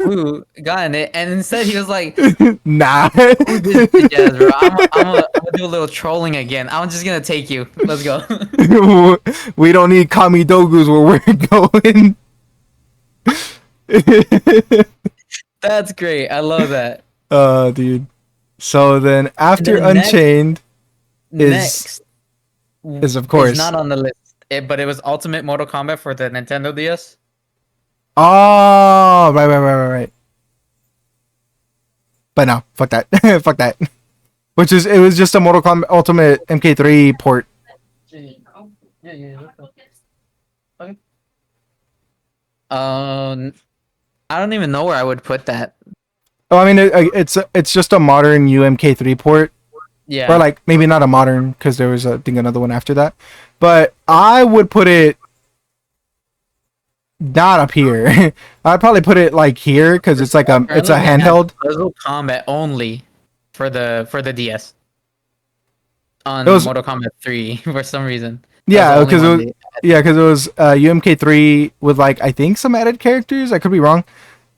gotten it, and instead he was like, Nah. "Who this bitch ass, bro? I'm gonna do a little trolling again. I'm just gonna take you. Let's go." We don't need kami dogus where we're going. That's great. I love that. Dude. So then And after then Unchained is next is of is course. not on the list, but it was Ultimate Mortal Kombat for the Nintendo DS. Oh, right. But no, fuck that. Fuck that. It was just a Mortal Kombat Ultimate MK3 port. Okay. I don't even know where I would put that. Oh, I mean it's just a modern UMK3 port. Yeah. Or like maybe not a modern because there was I think another one after that. But I would put it not up here. I'd probably put it like here because it's like it's a Apparently they had handheld. Puzzle Combat only for the DS on It was Mortal Kombat 3 for some reason. yeah That was because the it only was one yeah because it was UMK3 with like I think some added characters. I could be wrong.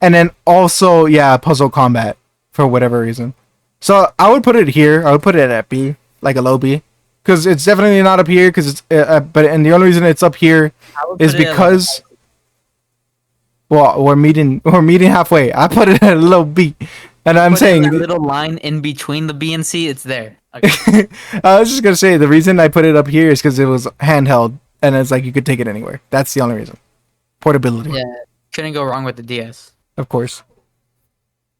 And then also yeah Puzzle Combat for whatever reason. So I would put it here. I would put it at B, like a low B, because it's definitely not up here. Because it's but and the only reason it's up here I would is put it at, because well we're meeting halfway. I put it at a low B, and I'm put it in saying that little line in between the B and C. It's there. Okay. I was just gonna say the reason I put it up here is because it was handheld and it's like you could take it anywhere. That's the only reason. Portability, Yeah, couldn't go wrong with the DS. of course.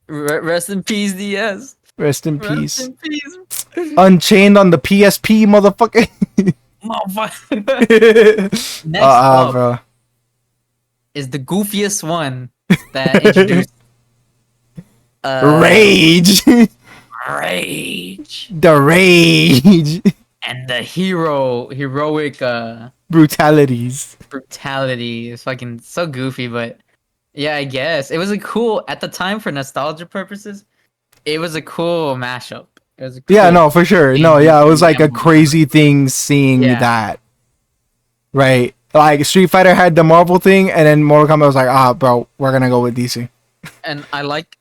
Rest in peace, DS. Rest in Rest peace. in peace, Unchained on the PSP, motherfucker. motherfucker. Next up Bro. is the goofiest one that introduced Rage. rage The rage. and the heroic Brutalities. brutality is fucking so goofy, but yeah, I guess it was a cool at the time for nostalgia purposes. It was a cool mashup. It was a cool Yeah, no, for sure. No, yeah, it was like a example. crazy thing seeing Yeah. that. Right? Like Street Fighter had the Marvel thing, and then Mortal Kombat was like, bro, we're gonna go with DC. And I like.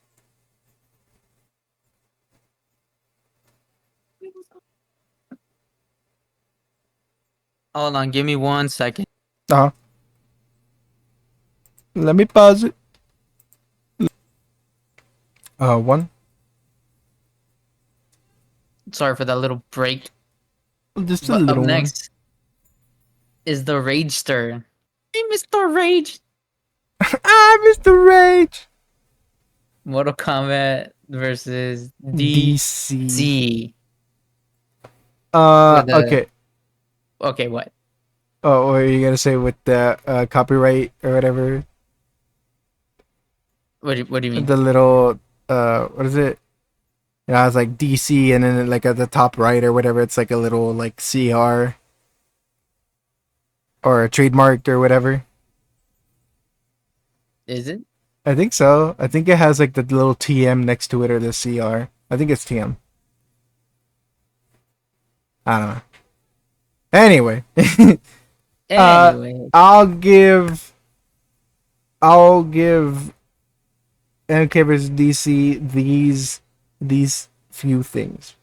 Hold on, give me 1 second. Uh huh. Let me pause it. One. Sorry for that little break. Just a But up little one. next is the Ragester. Hey, Mr. Rage. Mr. Rage. Mortal Kombat versus DC. DC. With the- Okay. Okay, what? Oh, what are you gonna say with the copyright or whatever? What do you mean? The little what is it? You know, it's like DC, and then like at the top right or whatever, it's like a little like CR or a trademark or whatever. Is it? I think so. I think it has like the little TM next to it or the CR. I think it's TM. I don't know. Anyway, Anyway, I'll give MK vs DC these few things.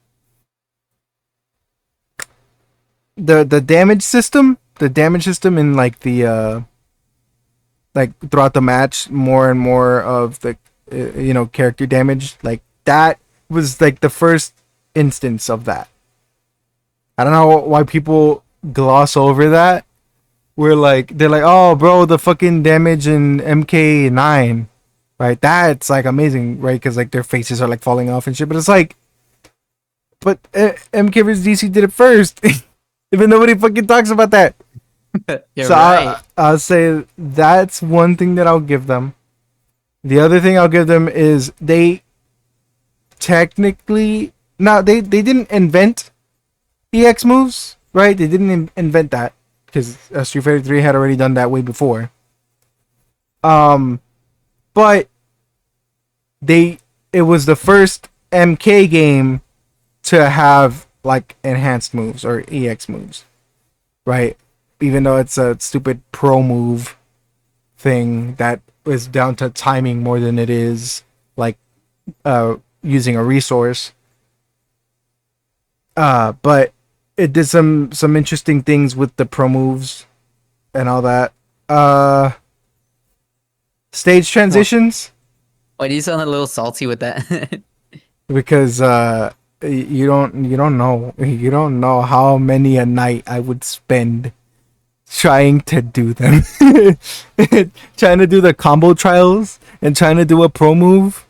The damage system in like the like throughout the match, more and more of the character damage, like that was like the first instance of that. I don't know why people gloss over that. They're like, oh, bro, the fucking damage in MK9, right? That's like amazing, right? Because like their faces are like falling off and shit. But it's like, MK vs DC did it first, even nobody fucking talks about that. you're So right. I'll say that's one thing that I'll give them. The other thing I'll give them is they technically, no, they didn't invent EX moves, right? They didn't invent that because Street Fighter 3 had already done that way before. But it was the first MK game to have like enhanced moves or EX moves, right? Even though it's a stupid pro move thing that is down to timing more than it is like using a resource. But it did some interesting things with the pro moves and all that. Stage transitions. Why do you sound a little salty with that? Because you don't know how many a night I would spend trying to do them. Trying to do the combo trials and trying to do a pro move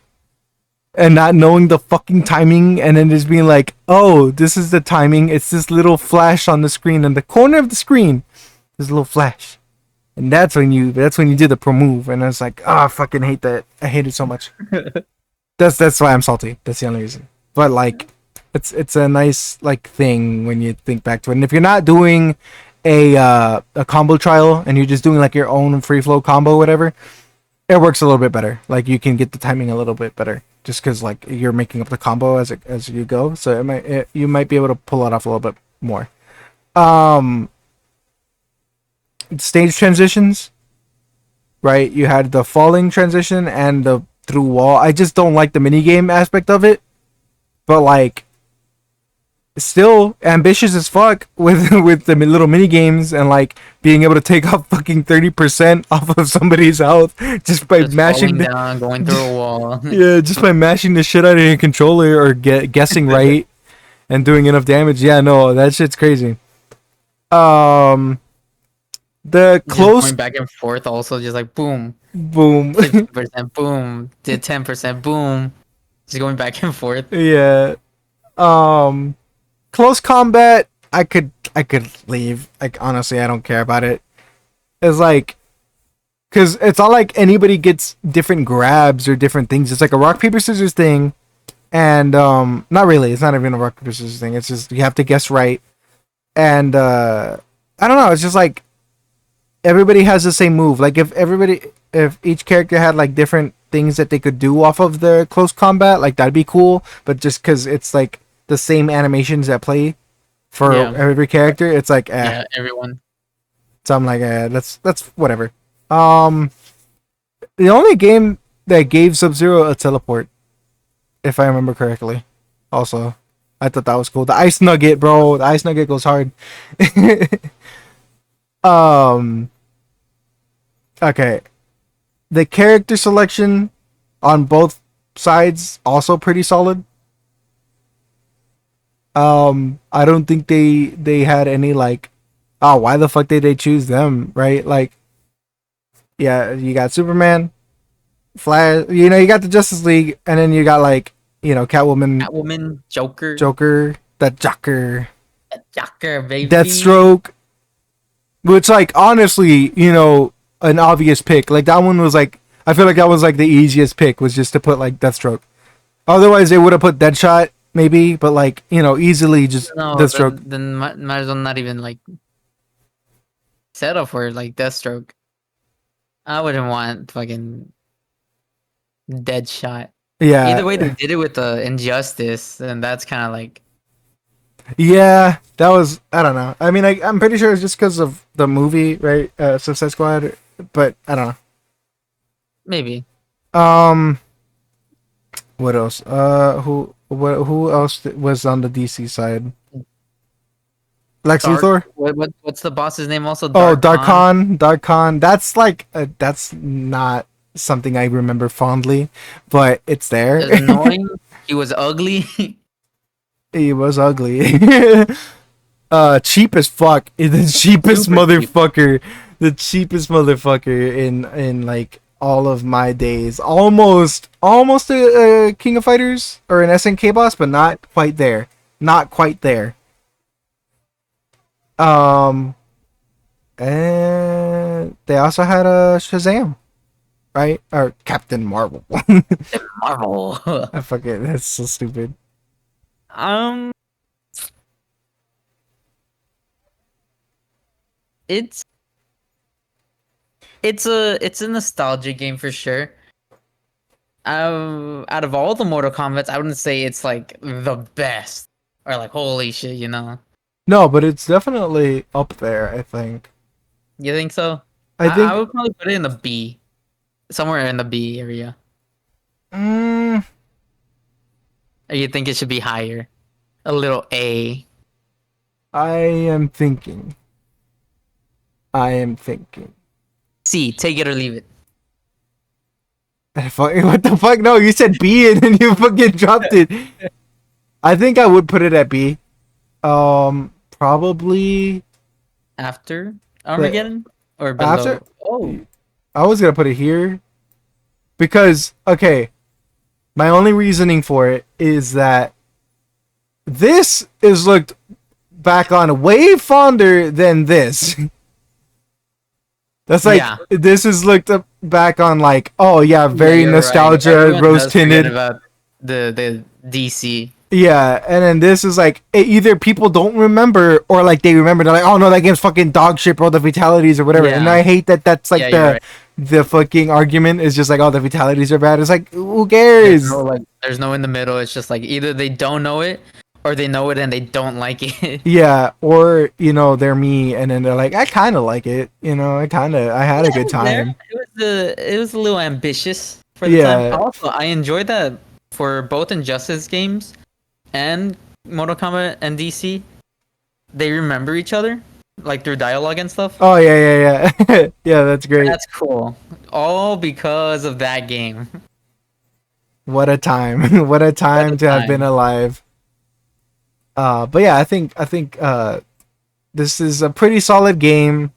and not knowing the fucking timing, and then just being like, oh, this is the timing. It's this little flash on the screen, in the corner of the screen there's a little flash, and that's when you do the pro move. And I was like, oh, I fucking hate that. I hate it so much. That's why I'm salty. That's the only reason. But like, it's a nice like thing when you think back to it. And if you're not doing a combo trial and you're just doing like your own free flow combo, whatever, it works a little bit better. Like you can get the timing a little bit better, just because like you're making up the combo as you go. So you might be able to pull it off a little bit more. Stage transitions, right? You had the falling transition and the through wall. I just don't like the minigame aspect of it, but like still ambitious as fuck with the little mini games and like being able to take off fucking 30% off of somebody's health just by Just mashing falling down, going through a wall. yeah, just by mashing the shit out of your controller or guessing right and doing enough damage. Yeah, no, that shit's crazy. The close going back and forth, also just like boom, boom. 50%, boom, did 10%, boom, just going back and forth. Yeah. Close combat, I could leave. Like honestly, I don't care about it. It's like, cause it's not like anybody gets different grabs or different things. It's like a rock paper scissors thing, and not really. It's not even a rock paper scissors thing. It's just you have to guess right, and I don't know. It's just like everybody has the same move. Like if each character had like different things that they could do off of the close combat, like that'd be cool. But just because it's like the same animations that play for every character, it's like yeah, everyone. So I'm like, that's whatever. The only game that gave Sub-Zero a teleport, if I remember correctly. Also, I thought that was cool. The Ice Nugget, bro. The Ice Nugget goes hard. Okay. The character selection on both sides also pretty solid. I don't think they had any like, oh, why the fuck did they choose them, right? Like, yeah, you got Superman, Flash, you got the Justice League, and then you got like, Catwoman, Joker, the Joker, baby, Deathstroke, which like honestly, an obvious pick. Like that one was like, I feel like that was like the easiest pick, was just to put like Deathstroke. Otherwise, they would have put Deadshot maybe, but like easily just Deathstroke. Then might as well not even like set up for like Deathstroke. I wouldn't want fucking Deadshot. Yeah. Either way, they did it with the Injustice, and that's kind of like. Yeah, that was, I don't know. I mean, I'm pretty sure it's just because of the movie, right? Suicide Squad, but I don't know. Maybe. What else? Who else was on the DC side? Lex Luthor. What's the boss's name? Also, Darkon. That's like that's not something I remember fondly, but it's there. It's annoying. He was ugly. He was ugly. Cheap as fuck. The cheapest Super motherfucker. Cheap. The cheapest motherfucker in like all of my days. Almost a King of Fighters or an SNK boss, but not quite there. Not quite there. And they also had a Shazam. right? Or Captain Marvel. Marvel. I fucking that's so stupid. um, it's it's a nostalgia game for sure. Out of all the Mortal Kombats, I wouldn't say it's like the best or like holy shit, you know. No, but it's definitely up there. I think. You think so? I I think. would probably put it in the B, somewhere in the B area. Mm, Or you think it should be higher? A little A. I am thinking. I am thinking. C. Take it or leave it. What the fuck? No, you said B and then you fucking dropped it. I think I would put it at B. Probably After like, Armageddon or after. below? Oh, I was gonna put it here because okay, my only reasoning for it is that this is looked back on way fonder than this. That's like yeah. this is looked up back on like oh yeah, Yeah, very you're right. nostalgia, Everyone rose does forget tinted. about the DC. Yeah, and then this is like either people don't remember or like they remember. They're like, oh no, that game's fucking dog shit, bro. The fatalities or whatever. And Yeah. I hate that. That's like Yeah, you're right. the fucking argument is just like, oh, the fatalities are bad. It's like, who There's cares? no like, there's no in the middle. It's just like either they don't know it or they know it and they don't like it. Yeah, or you know they're me, and then they're like, I kind of like it. You know, I had a good There, time. it was a little ambitious for the time. Yeah, Also, I enjoyed that for both Injustice games and Mortal Kombat and DC. They remember each other, like through dialogue and stuff. oh yeah. Yeah, that's great. That's cool. All because of that game. What a time! What a time to have been time. alive. But yeah, I think this is a pretty solid game.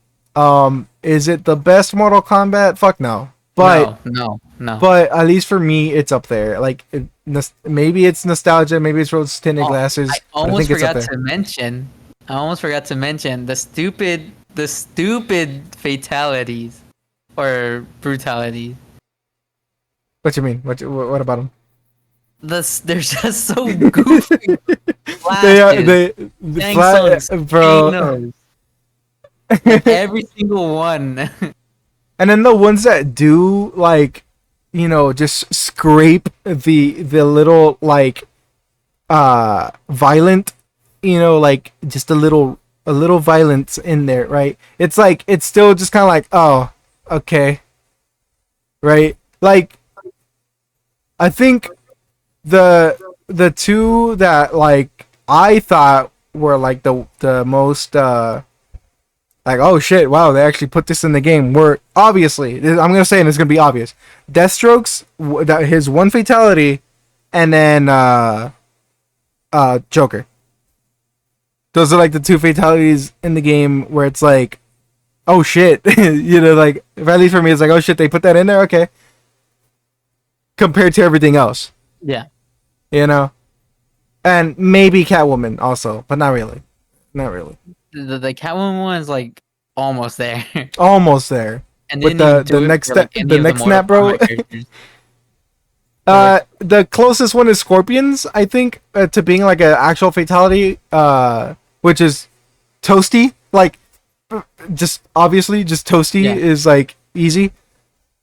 Is it the best Mortal Kombat? Fuck no. But No. but at least for me, it's up there. Like maybe it's nostalgia, maybe it's rose tinted Oh, glasses. I But I almost think it's up forgot there. to mention. I almost forgot to mention the stupid fatalities or brutalities. What you mean? What about them? They're just so goofy. They are Flashes, they Shang flat, Tsung's bro. Kano's, like every single one. And then the ones that do like, you know, just scrape the little like violent, you know, like just a little violence in there, right? It's like it's still just kind of like, oh, okay. Right? Like I think the two that like I thought were like the most like oh shit wow they actually put this in the game were obviously I'm gonna say and it's gonna be obvious Deathstroke's that his one fatality and then Joker. Those are like the two fatalities in the game where it's like oh shit you know like at least for me it's like oh shit they put that in there okay compared to everything else Yeah, you know. And maybe Catwoman also, but not really. Not really. the Catwoman one is like almost there, Almost there. and they With didn't even the do it next for like step, any the of the next Mortal snap, bro. Kombat characters. The closest one is Scorpions, I think, to being like an actual fatality, which is Toasty. Like, just obviously, just Toasty Yeah. is like easy.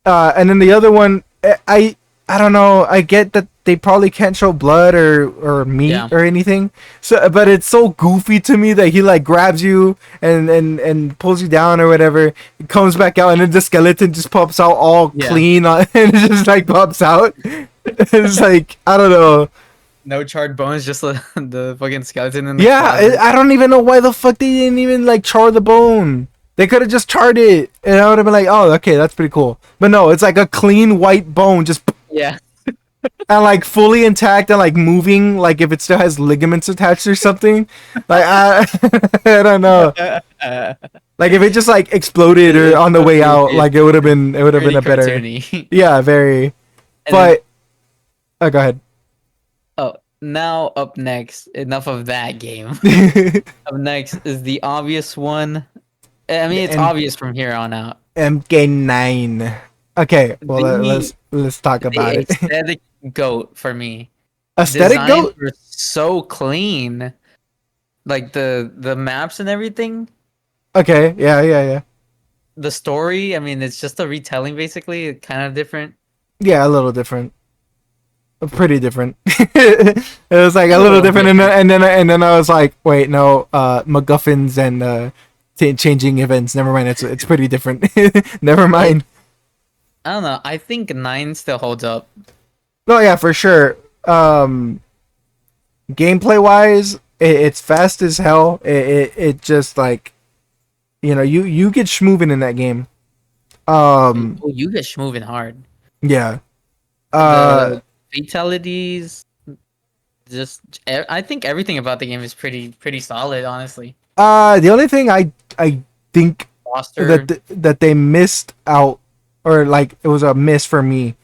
And then the other one, I don't know. I get that they probably can't show blood or meat Yeah. or anything. So, but it's so goofy to me that he like grabs you and pulls you down or whatever. It comes back out and then the skeleton just pops out all Yeah. clean and it just like pops out. It's like I don't know. No charred bones, just the fucking skeleton in the Yeah, closet. I don't even know why the fuck they didn't even like char the bone. They could have just charred it, and I would have been like, "Oh, okay, that's pretty cool." But no, it's like a clean white bone, just Yeah. and like fully intact and like moving, like if it still has ligaments attached or something. Like I, I don't know. Like if it just like exploded or on the way out, like it would have been Pretty a better. cartoony. Yeah, very. And But go ahead. oh, now up next, enough of that game. Up next is the obvious one. I mean, it's And- obvious from here on out. MK9. Okay, well The let's talk about the it. aesthetic goat for me. Aesthetic Designs goat. were so clean, like the maps and everything. Okay, yeah. The story, I mean, it's just a retelling basically, kind of different. Yeah, a little different. Pretty different. It was like A a little little different, different. and then I was like, wait, no, MacGuffins and changing events. Never mind. It's pretty different. Never It, mind. I don't know. I think 9 still holds up. No, yeah, for sure. Gameplay wise, it's fast as hell. It just like you get schmoving in that game. Oh, you get moving hard. Yeah. Uh, The fatalities, just I think everything about the game is pretty solid, honestly. the only thing I think Foster that they missed out, or like it was a miss for me,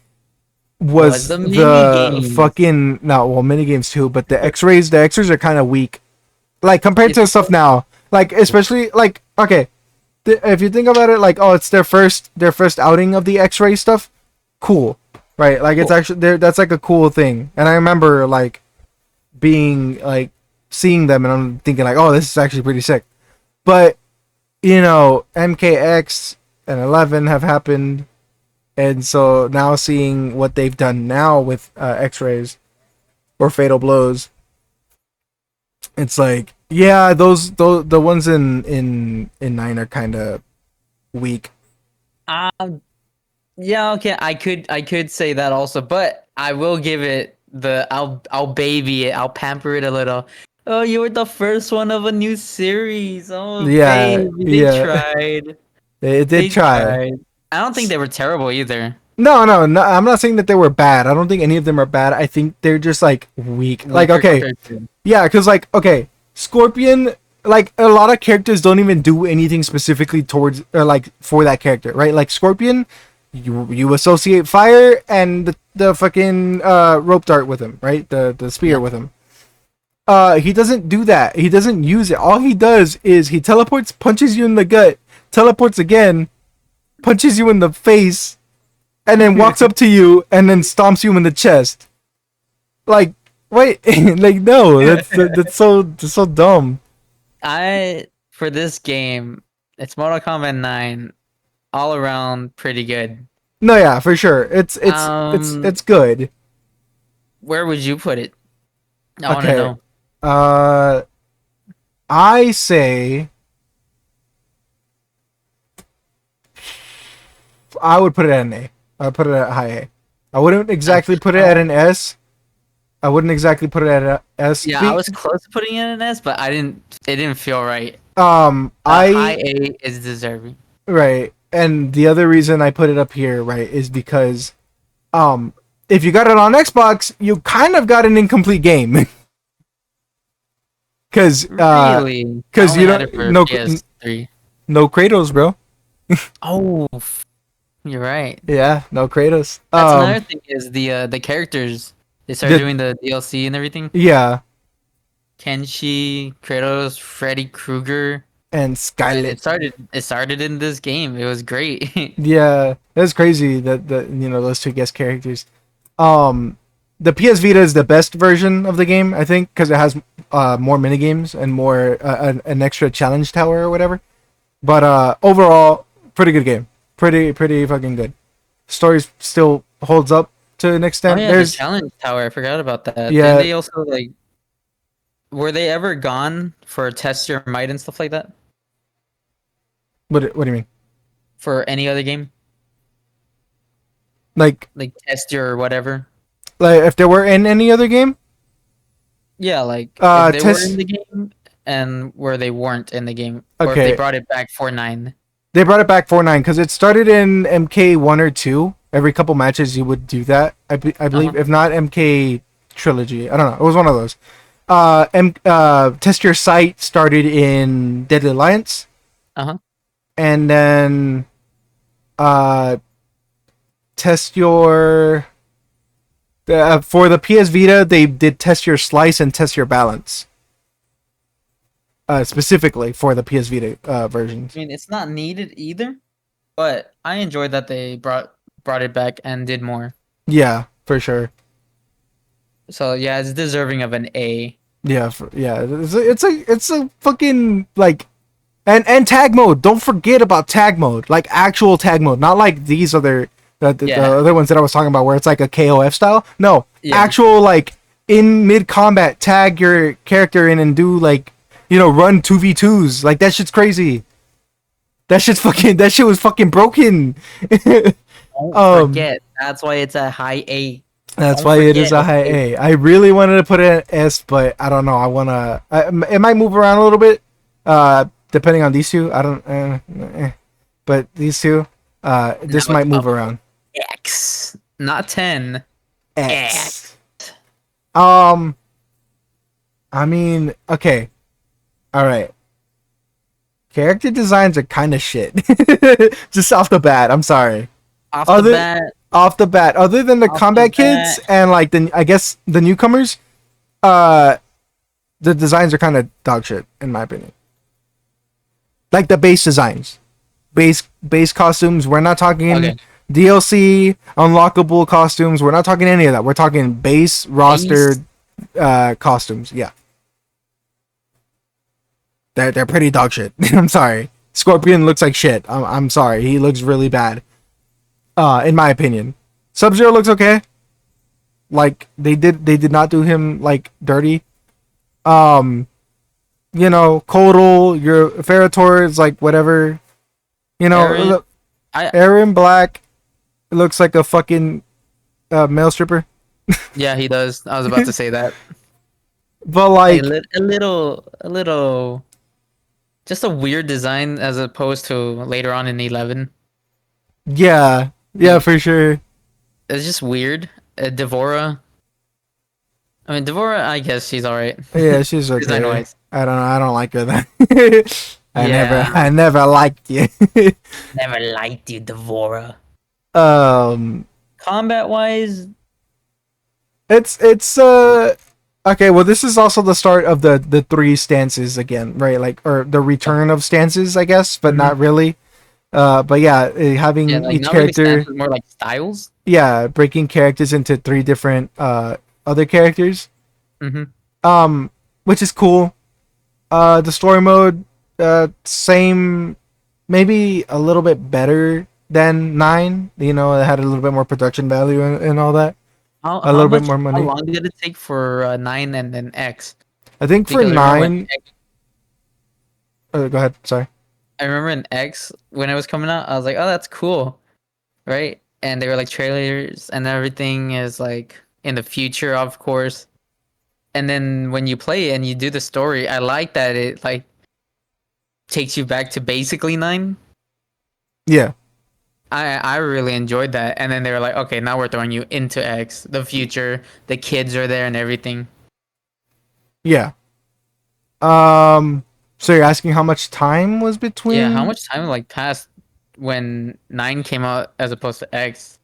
was was the mini the games. fucking no, well, mini games too, but the X-rays are kind of weak, like compared to It's stuff now, like especially like okay, if you think about it, like oh, it's their first outing of the X-ray stuff, cool, right? Like it's cool. actually there. That's like a cool thing, and I remember like being like seeing them, and I'm thinking like, oh, this is actually pretty sick, but MKX and 11 have happened, and so now seeing what they've done now with X-rays or fatal blows, it's like yeah, those the ones in 9 are kind of weak. Um, yeah, okay, I could say that also, but I will give it the I'll baby it, I'll pamper it a little. Oh, you were the first one of a new series. Oh, Yeah, baby, they yeah, tried. they did They try. tried. I don't think they were terrible either. No, I'm not saying that they were bad. I don't think any of them are bad. I think they're just like weak. Like Weaker okay, compared to. yeah, because like okay, Scorpion. Like a lot of characters don't even do anything specifically towards or like for that character, right? Like Scorpion, you associate fire and the fucking rope dart with him, right? The spear Yeah. with him. He doesn't do that. He doesn't use it. All he does is he teleports, punches you in the gut, teleports again, punches you in the face, and then walks up to you and then stomps you in the chest. Like, wait, like no, that's so dumb. For this game, it's Mortal Kombat 9, all around pretty good. No, yeah, for sure. Um, It's good. where would you put it? I want to Okay. know. Uh, I say I would put it at an A. I would put it at high A. I wouldn't exactly put it at an S. I wouldn't exactly put it at an S. Yeah, I was close to putting it in an S, but I didn't. It didn't feel right. A high I A is deserving. right, and the other reason I put it up here, right, is because um, if you got it on Xbox, you kind of got an incomplete game. Cause Really? I cause only you had it don't for no PS3. no Kratos, bro. Oh, you're right. Yeah, no Kratos. That's another thing is the characters. They started The doing the DLC and everything. yeah, Kenshi, Kratos, Freddy Krueger. and And Skylit. it started in this game. It was great. Yeah, that's crazy that those two guest characters. Um, the PS Vita is the best version of the game, I think, because it has more mini games and more an extra challenge tower or whatever. But overall, pretty good game. Pretty fucking good. Story still holds up to an Oh extent. yeah, the There's challenge tower. I forgot about that. Didn't yeah. they also like were they ever gone for test your might and stuff like that? What do you mean? For any other game? Like Like test your whatever? if there were in any other game, Yeah, like if they were in test. the game and where they weren't in the game, or if they Okay, brought it back for 9. they brought it back for 9 because it started in MK1 or 2. Every couple matches you would do that. I Uh-huh. believe, if not MK Trilogy. I don't know. It was one of those. Test Your Sight started in Deadly Alliance, Uh-huh. and then uh, Test Your for the PS Vita they did Test Your Slice and Test Your Balance. Specifically for the PS Vita versions. I mean, it's not needed either, but I enjoyed that they brought brought it back and did more. Yeah, for sure. So yeah, it's deserving of an A. Yeah, yeah. It's a fucking like, and tag mode. Don't forget about tag mode, like actual tag mode, not like these other the Yeah, other ones that I was talking about, where it's like a KOF style. No, yeah. actual like in mid combat, tag your character in and do like, run 2v2s. Like that shit's crazy. That shit was fucking broken. Don't um, forget. That's why it's a high A. that's Don't why it is forget. a high Okay. A. I really wanted to put it at S, but I don't know. It might move around a little bit, depending on these two. I don't, but these two, this Now it's might move up around. X, not 10. X. Um, I mean, okay, all right. Character designs are kind of shit. Just off the bat, I'm sorry. Off the Other bat. Off the bat, other than the Off the combat kids bat. and like I guess the newcomers, the designs are kind of dog shit in my opinion. Like the base designs, base costumes. We're not talking Okay. DLC unlockable costumes. We're not talking any of that. We're talking base roster costumes. Yeah, they're pretty dog shit. I'm sorry. Scorpion looks like shit. I'm sorry. He looks really bad. In my opinion, Sub-Zero looks okay. Like they did not do him like dirty. Kodal, your Ferrotor is like whatever. Aaron, Look, I Aaron Black looks like a fucking male stripper. yeah, he does. I was about to say that. But like, A little, just a weird design as opposed to later on in 11. yeah, for sure. It's just weird. Devora. I mean, Devora. I guess she's alright. Yeah, she's Design okay. wise. I don't know. I don't like her then. Yeah. I never liked you. Never liked you, Devora. um, Combat wise, it's okay. Well, this is also the start of the three stances again, right? Like, or the return of stances, I guess, but not really. But yeah, having yeah, like each not really character, stances, more like styles. yeah, breaking characters into three different other characters, which is cool. The story mode, same, maybe a little bit better than 9. It had a little bit more production value and all that. A little bit more How money. long did it take for 9 and then X? I think for Because 9. Go ahead. Sorry. I remember in X when it was coming out, I was like, "Oh, that's cool," right? And they were like trailers, and everything is like in the future, of course. And then when you play it and you do the story, I like that it like takes you back to basically 9. Yeah. I really enjoyed that. And then they were like, "Okay, now we're throwing you into X, the future. The kids are there and everything." Yeah. So you're asking how much time was between? Yeah, how much time like passed when 9 came out as opposed to X?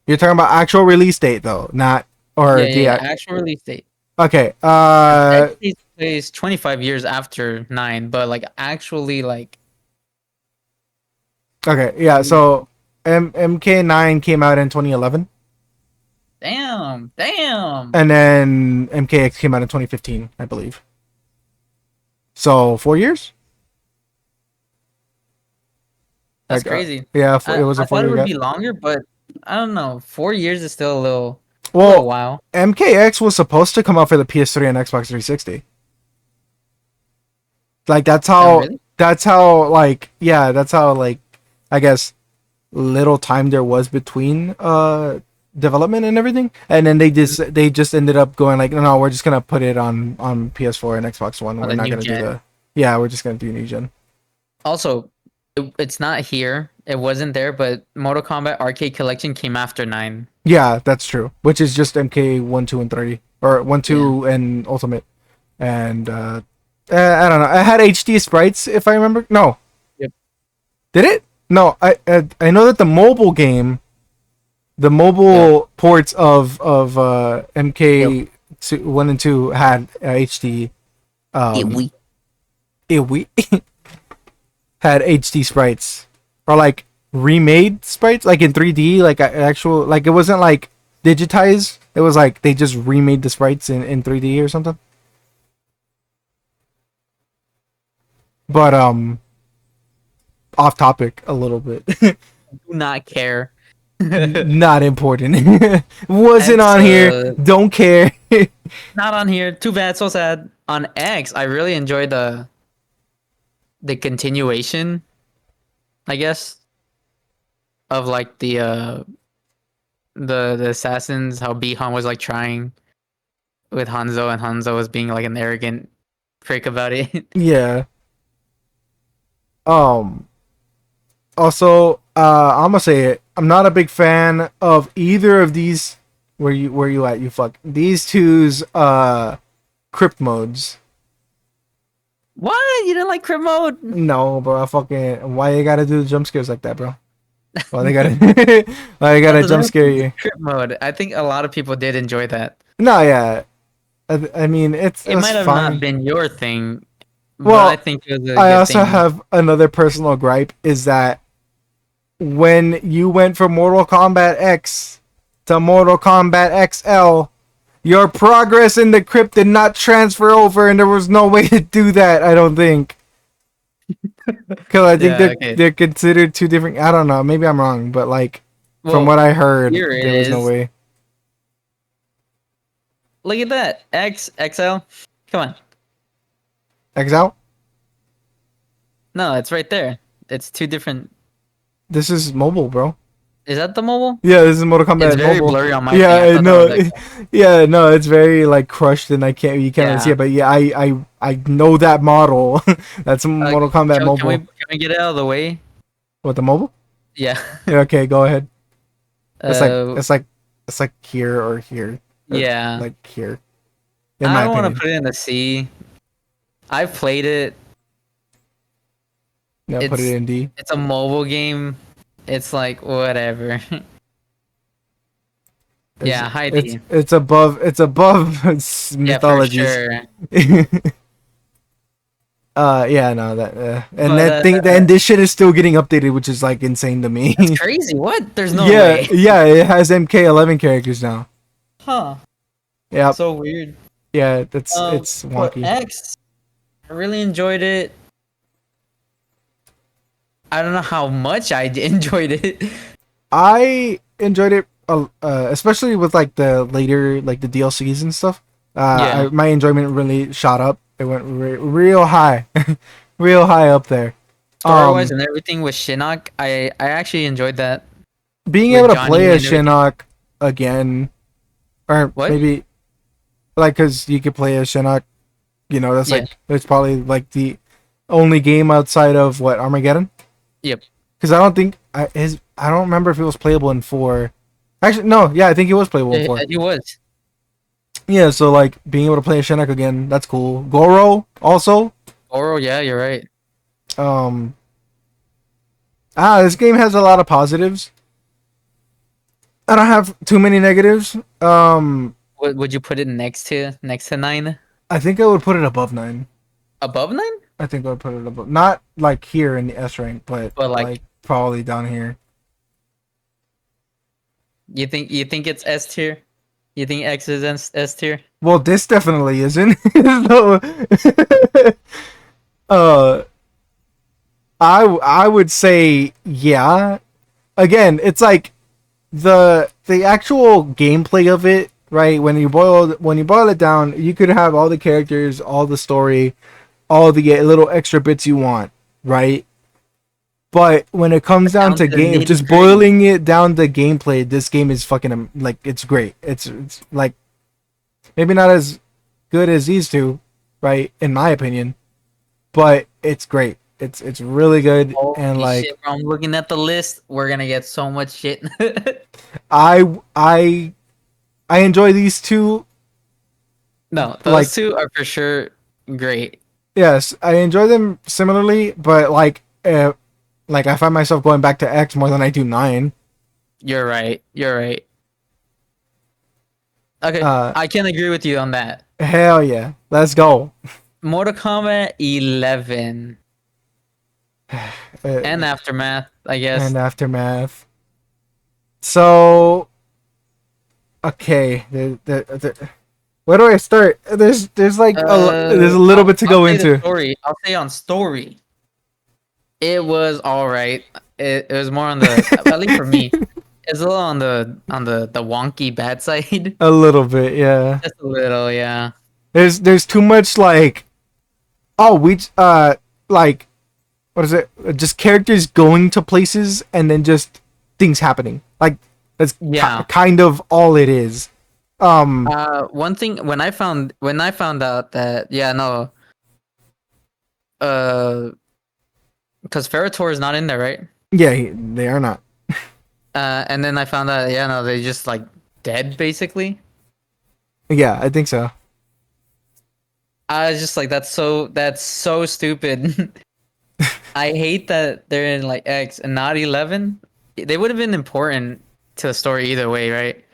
You're talking about actual release date though, not or Yeah, the yeah, actual release date. okay. X takes place 25 years after 9, but like actually like Okay, yeah. So MK9 came out in 2011, damn. and then MKX came out in 2015, I believe. So 4 years. That's Like, crazy. yeah, it was I a thought it 4 year would gap. be longer, but I don't know. 4 years is still a little Well, while. MKX was supposed to come out for the PS3 and Xbox 360. Like Oh, really? that's how like yeah, that's how like I guess little time there was between development and everything. And then they just ended up going like, no, we're just gonna put it on PS4 and Xbox One. On We're the not new gonna do gen. we're just gonna do new gen. Also, it's not here. It wasn't there, but Mortal Kombat Arcade Collection came after 9. Yeah, that's true. Which is just MK 1, 2, and 3. Or 1, Yeah. 2 and Ultimate. And I don't know. I had HD sprites if I remember. No. Yep. Did it? No, I know that the mobile game, the mobile ports of MK 1 and 2 had HD. we We had HD sprites, are like remade sprites, like in 3D, like actual, like it wasn't like digitized. It was like they just remade the sprites in 3D or something. But off topic a little bit. Do not care. Not important. Wasn't X, on here. Don't care. not on here. Too bad. So sad. On X, I really enjoyed the continuation, I guess, of like the assassins. How Bihan was like trying with Hanzo, and Hanzo was being like an arrogant prick about it. Yeah. Um. Also, I'm gonna say it. I'm not a big fan of either of these. Where you at? You fuck these two's crypt modes. What? You didn't like crit mode? No, bro. I fucking why you gotta do the jump scares like that, bro? Why they gotta why you gotta jump scare you? Crit mode. I think a lot of people did enjoy that. No, yeah. I mean, it Might have fine. not been your thing, but Well, I think it was a I good also thing. have another personal gripe is that when you went from Mortal Kombat X to Mortal Kombat XL, your progress in the crypt did not transfer over, and there was no way to do that. I don't think, because I think they're considered two different. I don't know. Maybe I'm wrong, but like from what I heard, here it there was no is. way. Look at that. XL. Come on. XL. No, it's right there. It's two different. This is mobile, bro. Is that the mobile? Yeah, this is Mortal Kombat It's very mobile. blurry on my Yeah, thing. I no, thought that was XL. yeah, no, it's very like crushed, and you can't really see Yeah. it. But yeah, I know that model. That's Mortal Kombat Can mobile. can we get it out of the way? What, the mobile? Yeah. Yeah, okay, go ahead. It's Uh, like here or here. Or yeah. like here. In I my don't want opinion. to put it in the C. I've played it. Yeah, put It's it in D. it's a mobile game. It's like whatever. Yeah, high D. It's above Yeah, for mythologies. sure. Yeah, no, that and But that thing, and this shit is still getting updated, which is like insane to me. that's crazy. What? There's no Yeah, way. yeah, it has MK11 characters now. Huh. Yeah, So weird. yeah, it's But wonky. X, I really enjoyed it. I don't know how much I enjoyed it. I enjoyed it, especially with like the later, like the DLCs and stuff. Yeah. My enjoyment really shot up. It went real high, real high up there. Story-wise and everything with Shinnok, I actually enjoyed that. Being with able to Johnny play as and everything. Shinnok again, or What? maybe like because you could play as Shinnok, that's Yeah. like it's probably like the only game outside of what, Armageddon. Yep. Because I don't think I don't remember if it was playable in 4. Actually, no, yeah, I think it was playable in 4. It was. Yeah, so like being able to play as Shinnok again, that's cool. Goro also. Oro, yeah, you're right. This game has a lot of positives. I don't have too many negatives. Would you put it next to 9? I think I would put it above 9. Above 9? I think I would put it above, not like here in the S rank, but like- like probably down here. You think it's S tier? You think X is S tier? Well, this definitely isn't. So, I would say yeah. Again, it's like the actual gameplay of it, right? When you boil it down, you could have all the characters, all the story, all the little extra bits you want, right? But when it comes down to game, just boiling it down to gameplay, this game is fucking like it's great. It's like maybe not as good as these two, right? In my opinion, but it's great. It's really good. And like shit, bro, I'm looking at the list. We're gonna get so much shit. I enjoy these two. No, those two are for sure great. Yes, I enjoy them similarly, but like I find myself going back to X more than I do 9. You're right. Okay, I can agree with you on that. Hell yeah, let's go. Mortal Kombat 11 and Aftermath. I guess. And Aftermath. So okay, where do I start? There's like there's a little bit to I'll go say the into. story. I'll say on story. It was all right. It was more on the, at least for me, it's a little on the wonky bad side. A little bit, yeah. Just a little, yeah. There's too much like like what is it? Just characters going to places and then just things happening. Like that's Yeah. kind of all it is. One thing when I found out that, yeah, no, because Ferritor is not in there, right? Yeah, they are not. And then I found out, yeah, no, they just like dead basically. Yeah, I think so. I was just like, that's so stupid. I hate that they're in like X and not 11. They would have been important to the story either way, right?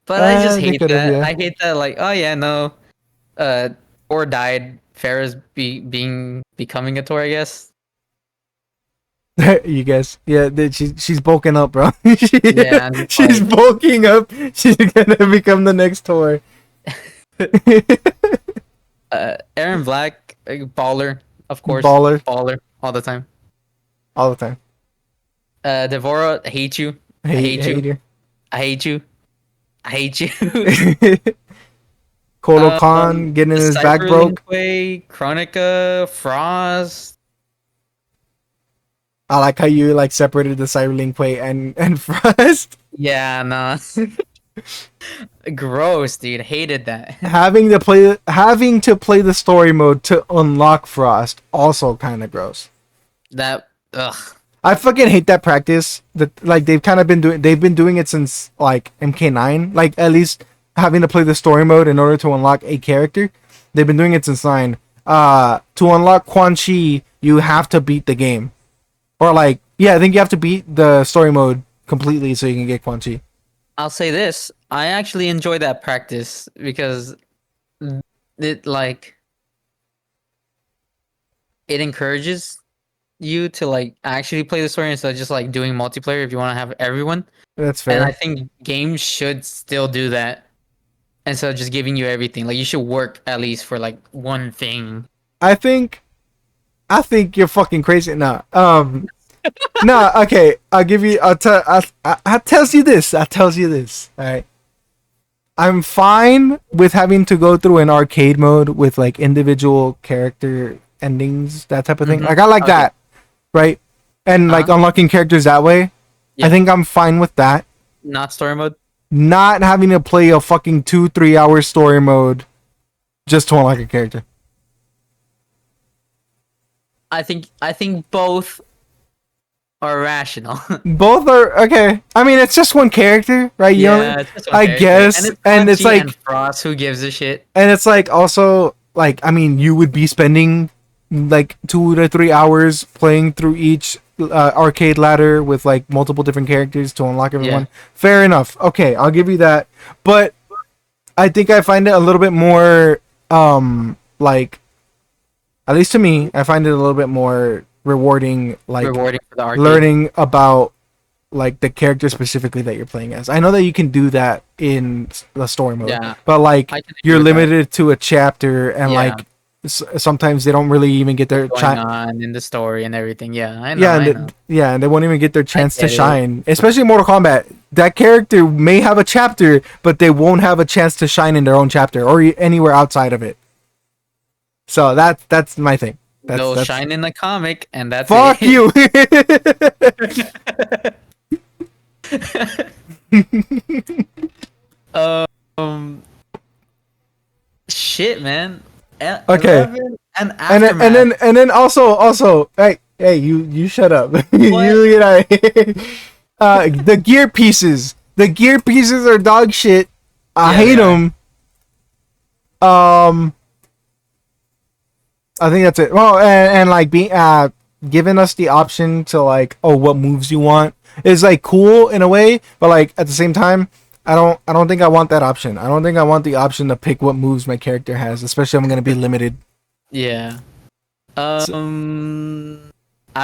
But I just They hate could have, that. yeah. I hate that, like, oh yeah, no, or died. Farrah's becoming a Tor, I guess. You guys, yeah, she's bulking up, bro. Yeah, I'm just She's like, bulking up. She's gonna become the next Tor. Aaron Black, baller, of course, Baller baller all the time. all the time. Devora, I hate you. I hate you. Hater. I hate you. I hate you. Kodo Khan getting The his back broke. Cyberlink Chronica, Frost. I like how you like separated the Cyberlink Way and Frost. Yeah, no. Gross, dude. Hated that. having to play the story mode to unlock Frost also kind of gross. That, ugh. I fucking hate that practice. That like they've been doing it since like MK9. Like at least having to play the story mode in order to unlock a character. They've been doing it since 9. To unlock Quan Chi, you have to beat the game. Or like, yeah, I think you have to beat the story mode completely so you can get Quan Chi. I'll say this. I actually enjoy that practice because it like it encourages you to like actually play the story instead of just like doing multiplayer if you want to have everyone. That's And I fair. think games should still do that instead of just giving you everything. Like you should work at least for like one thing. I think you're fucking crazy. Nah. Nah, okay. I tells you this. I tells you this. Alright. I'm fine with having to go through an arcade mode with like individual character endings, that type of thing. Like I like Okay. that. Right? And like unlocking characters that way. Yeah. I think I'm fine with that. Not story mode. Not having to play a fucking 2-3 hour story mode just to unlock a character. I think both are rational. Both are okay. I mean, it's just one character, right? You know, It's just one I character. guess, and it's Punchy like, and Frost. Who gives a shit? and it's like also like, I mean, you would be spending like 2 to 3 hours playing through each arcade ladder with like multiple different characters to unlock everyone. Yeah. Fair enough. Okay, I'll give you that. But I think I find it a little bit more like, at least to me, I find it a little bit more rewarding, like Rewarding for the arcade. learning about like the character specifically that you're playing as. I know that you can do that in the story mode, Yeah. but like I can agree you're with that. limited to a chapter, and Yeah. like sometimes they don't really even get their Going chance. on in the story and everything. Yeah, I know. Yeah, I and know. and they won't even get their chance to get it. shine. Especially in Mortal Kombat, that character may have a chapter, but they won't have a chance to shine in their own chapter or anywhere outside of it. So that's my thing. They'll shine in the comic, and that's Fuck it. you. um, shit, man. Okay. 11 and and Aftermath. then also hey you shut up. You know, the gear pieces are dog shit. I Yeah, hate they are. them. I think that's it. Well, and like being giving us the option to like, oh, what moves you want is like cool in a way, but like at the same time, I don't think I want that option. I don't think I want the option to pick what moves my character has, especially if I'm gonna be limited. Yeah. I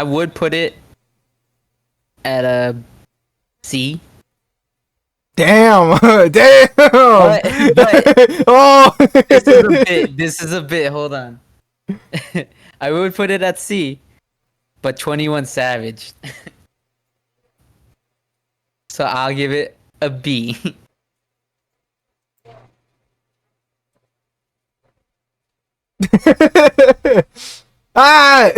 would put it at a C. Damn, damn. But Oh, this is a bit. This is a bit. Hold on. I would put it at C, but 21 Savage. So I'll give it a B. ah.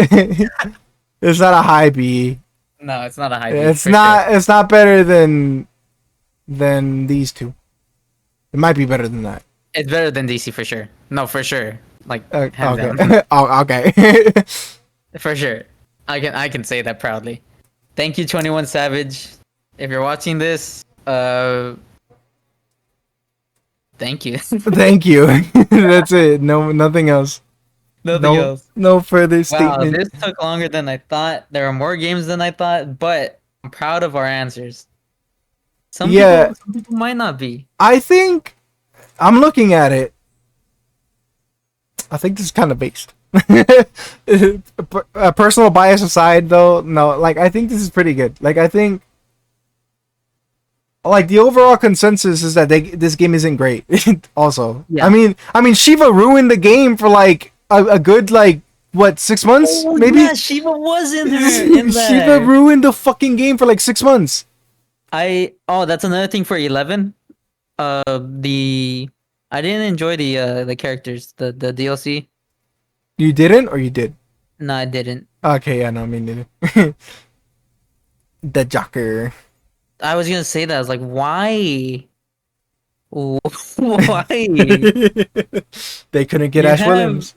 It's not a high B. No, it's not a high B. It's for not. Sure. It's not better than these two. It might be better than that. It's better than DC for sure. No, for sure. Like hands down. Okay. Oh, okay. For sure. I can say that proudly. Thank you, 21 Savage. If you're watching this, thank you. Thank you. That's it. No, nothing else. Nothing else. No further Wow, statement. this took longer than I thought. There are more games than I thought, but I'm proud of our answers. Some people might not be. I think I'm looking at it. I think this is kind of based. Personal bias aside, though, no. Like, I think this is pretty good. Like, I think, like, the overall consensus is that this game isn't great. Also, Yeah. I mean, Shiva ruined the game for like a good like what 6 months maybe. Yeah, Shiva was in there. In there. Shiva ruined the fucking game for like 6 months. That's another thing for 11. I didn't enjoy the characters, the DLC. You didn't, or you did? No, I didn't. Okay, yeah, no, me neither. The Joker. I was gonna say that. I was like, why? Why? They couldn't get You Ash have- Williams.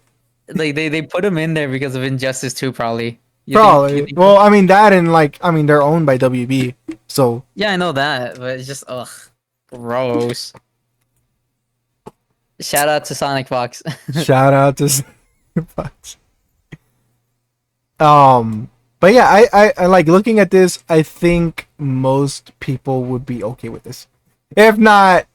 Like they put him in there because of Injustice 2, probably. You Probably. think- Well, I mean that, and like, I mean they're owned by WB, so Yeah, I know that, but it's just gross. Shout out to Sonic Fox. shout out to Fox. But yeah, I like looking at this. I think most people would be okay with this. If not,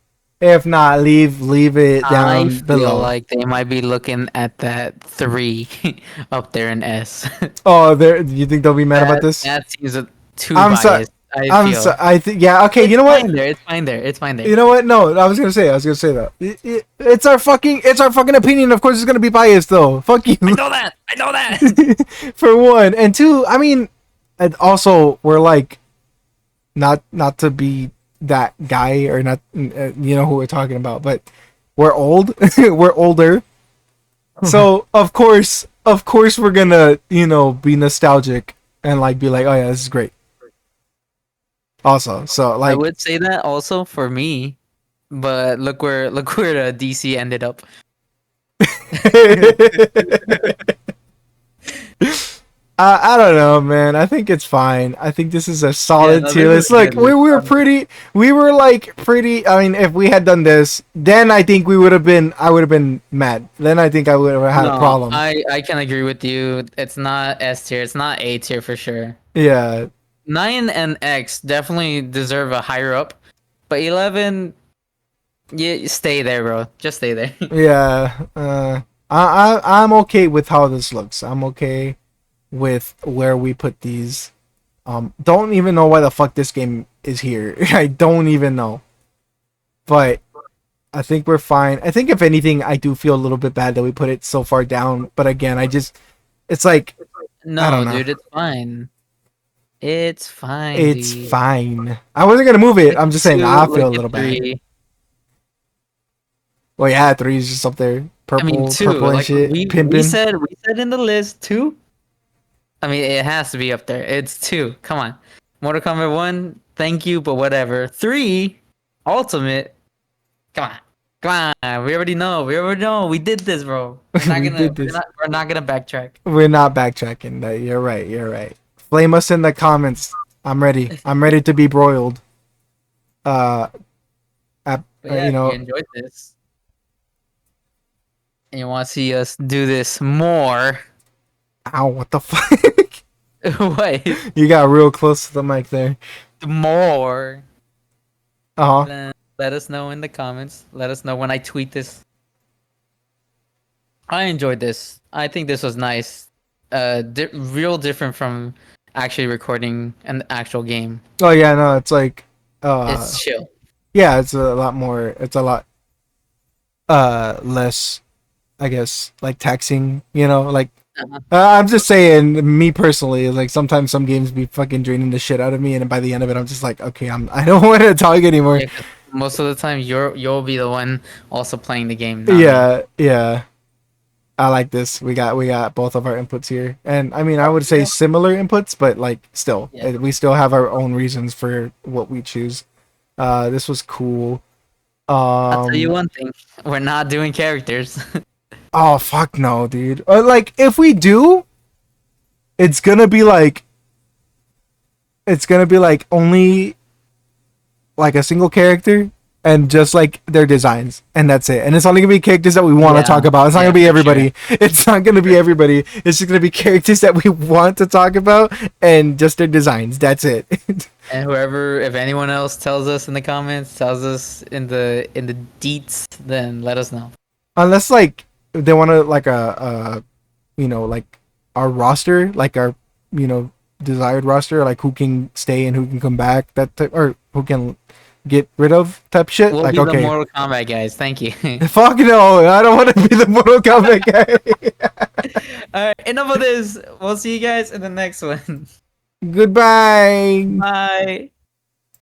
leave it down I feel below. like they might be looking at that 3 up there in S. Oh, there. You think they'll be mad about this? That seems too I'm biased. sorry. I feel. I think. Yeah. Okay. You know what? It's fine there. It's fine there. You know what? No, I was gonna say that. It's our fucking opinion. Of course, it's gonna be biased, though. Fuck you. I know that. For one, and two, I mean, and also we're like, not to be that guy or not, you know who we're talking about, but we're old. We're older, so of course we're gonna be nostalgic and like be like, oh yeah, this is great. Also, so like I would say that also for me, but look where DC ended up. I don't know, man. I think it's fine. I think this is a solid tier list. this is Like good. we were pretty. I mean, if we had done this, then I think I would have been mad. Then I think I would have had a problem. I can agree with you. It's not S tier. It's not A tier for sure. Yeah. 9 and X definitely deserve a higher up, but 11, yeah, stay there, bro. Just stay there. Yeah. I'm okay with how this looks. I'm okay with where we put these. Don't even know why the fuck this game is here. I don't even know. But I think we're fine. I think if anything, I do feel a little bit bad that we put it so far down. But again, it's like, I No, don't know. dude, it's fine. It's fine. It's dude. fine. I wasn't gonna move it. I'm just saying I feel a little bad. 3. Well, yeah, 3 is just up there. Purple, I mean, 2. purple and Like shit. we Pimpin'. said in the list 2. I mean, it has to be up there. It's 2. Come on. Mortal Kombat 1, thank you, but whatever. 3, Ultimate. Come on. We already know. We did this, bro. We're not We gonna. did this. We're not gonna backtrack. We're not backtracking. You're right. Flame us in the comments. I'm ready. I'm ready to be broiled. But yeah, You know, if you enjoyed this, and you want to see us do this more, ow, what the fuck? what? You got real close to the mic there. More. Uh-huh. Let us know in the comments. Let us know when I tweet this. I enjoyed this. I think this was nice. Real different from actually recording an actual game. Oh yeah, no, it's like It's chill. yeah, it's a lot more. It's a lot less, I guess, like taxing. You know, like Uh-huh. I'm just saying, me personally, like sometimes some games be fucking draining the shit out of me, and by the end of it, I'm just like, okay, I don't want to talk anymore. Yeah, 'cause most of the time you'll be the one also playing the game, not me. Yeah, yeah. I like this. We got both of our inputs here, and I mean, I would say Yeah. similar inputs, but like still, Yeah. we still have our own reasons for what we choose. This was cool. I'll tell you Um, one thing: we're not doing characters. oh fuck no, dude. Like if we do, it's gonna be like only like a single character and just like their designs, and that's it. And it's only gonna be characters that we want to Yeah, talk about. It's not yeah, gonna be for everybody. It's not gonna be everybody. It's just gonna be characters that we want to talk about and just their designs. That's it. And whoever, if anyone else tells us in the comments, tells us in the deets, then let us know. Unless like they want to like like our roster, like our desired roster, like who can stay and who can come back, that type, or who can get rid of type shit. We'll Like be the okay, Mortal Kombat guys. Thank you. fuck no, I don't want to be the Mortal Kombat guy. All right, enough of this. We'll see you guys in the next one. Goodbye. Bye.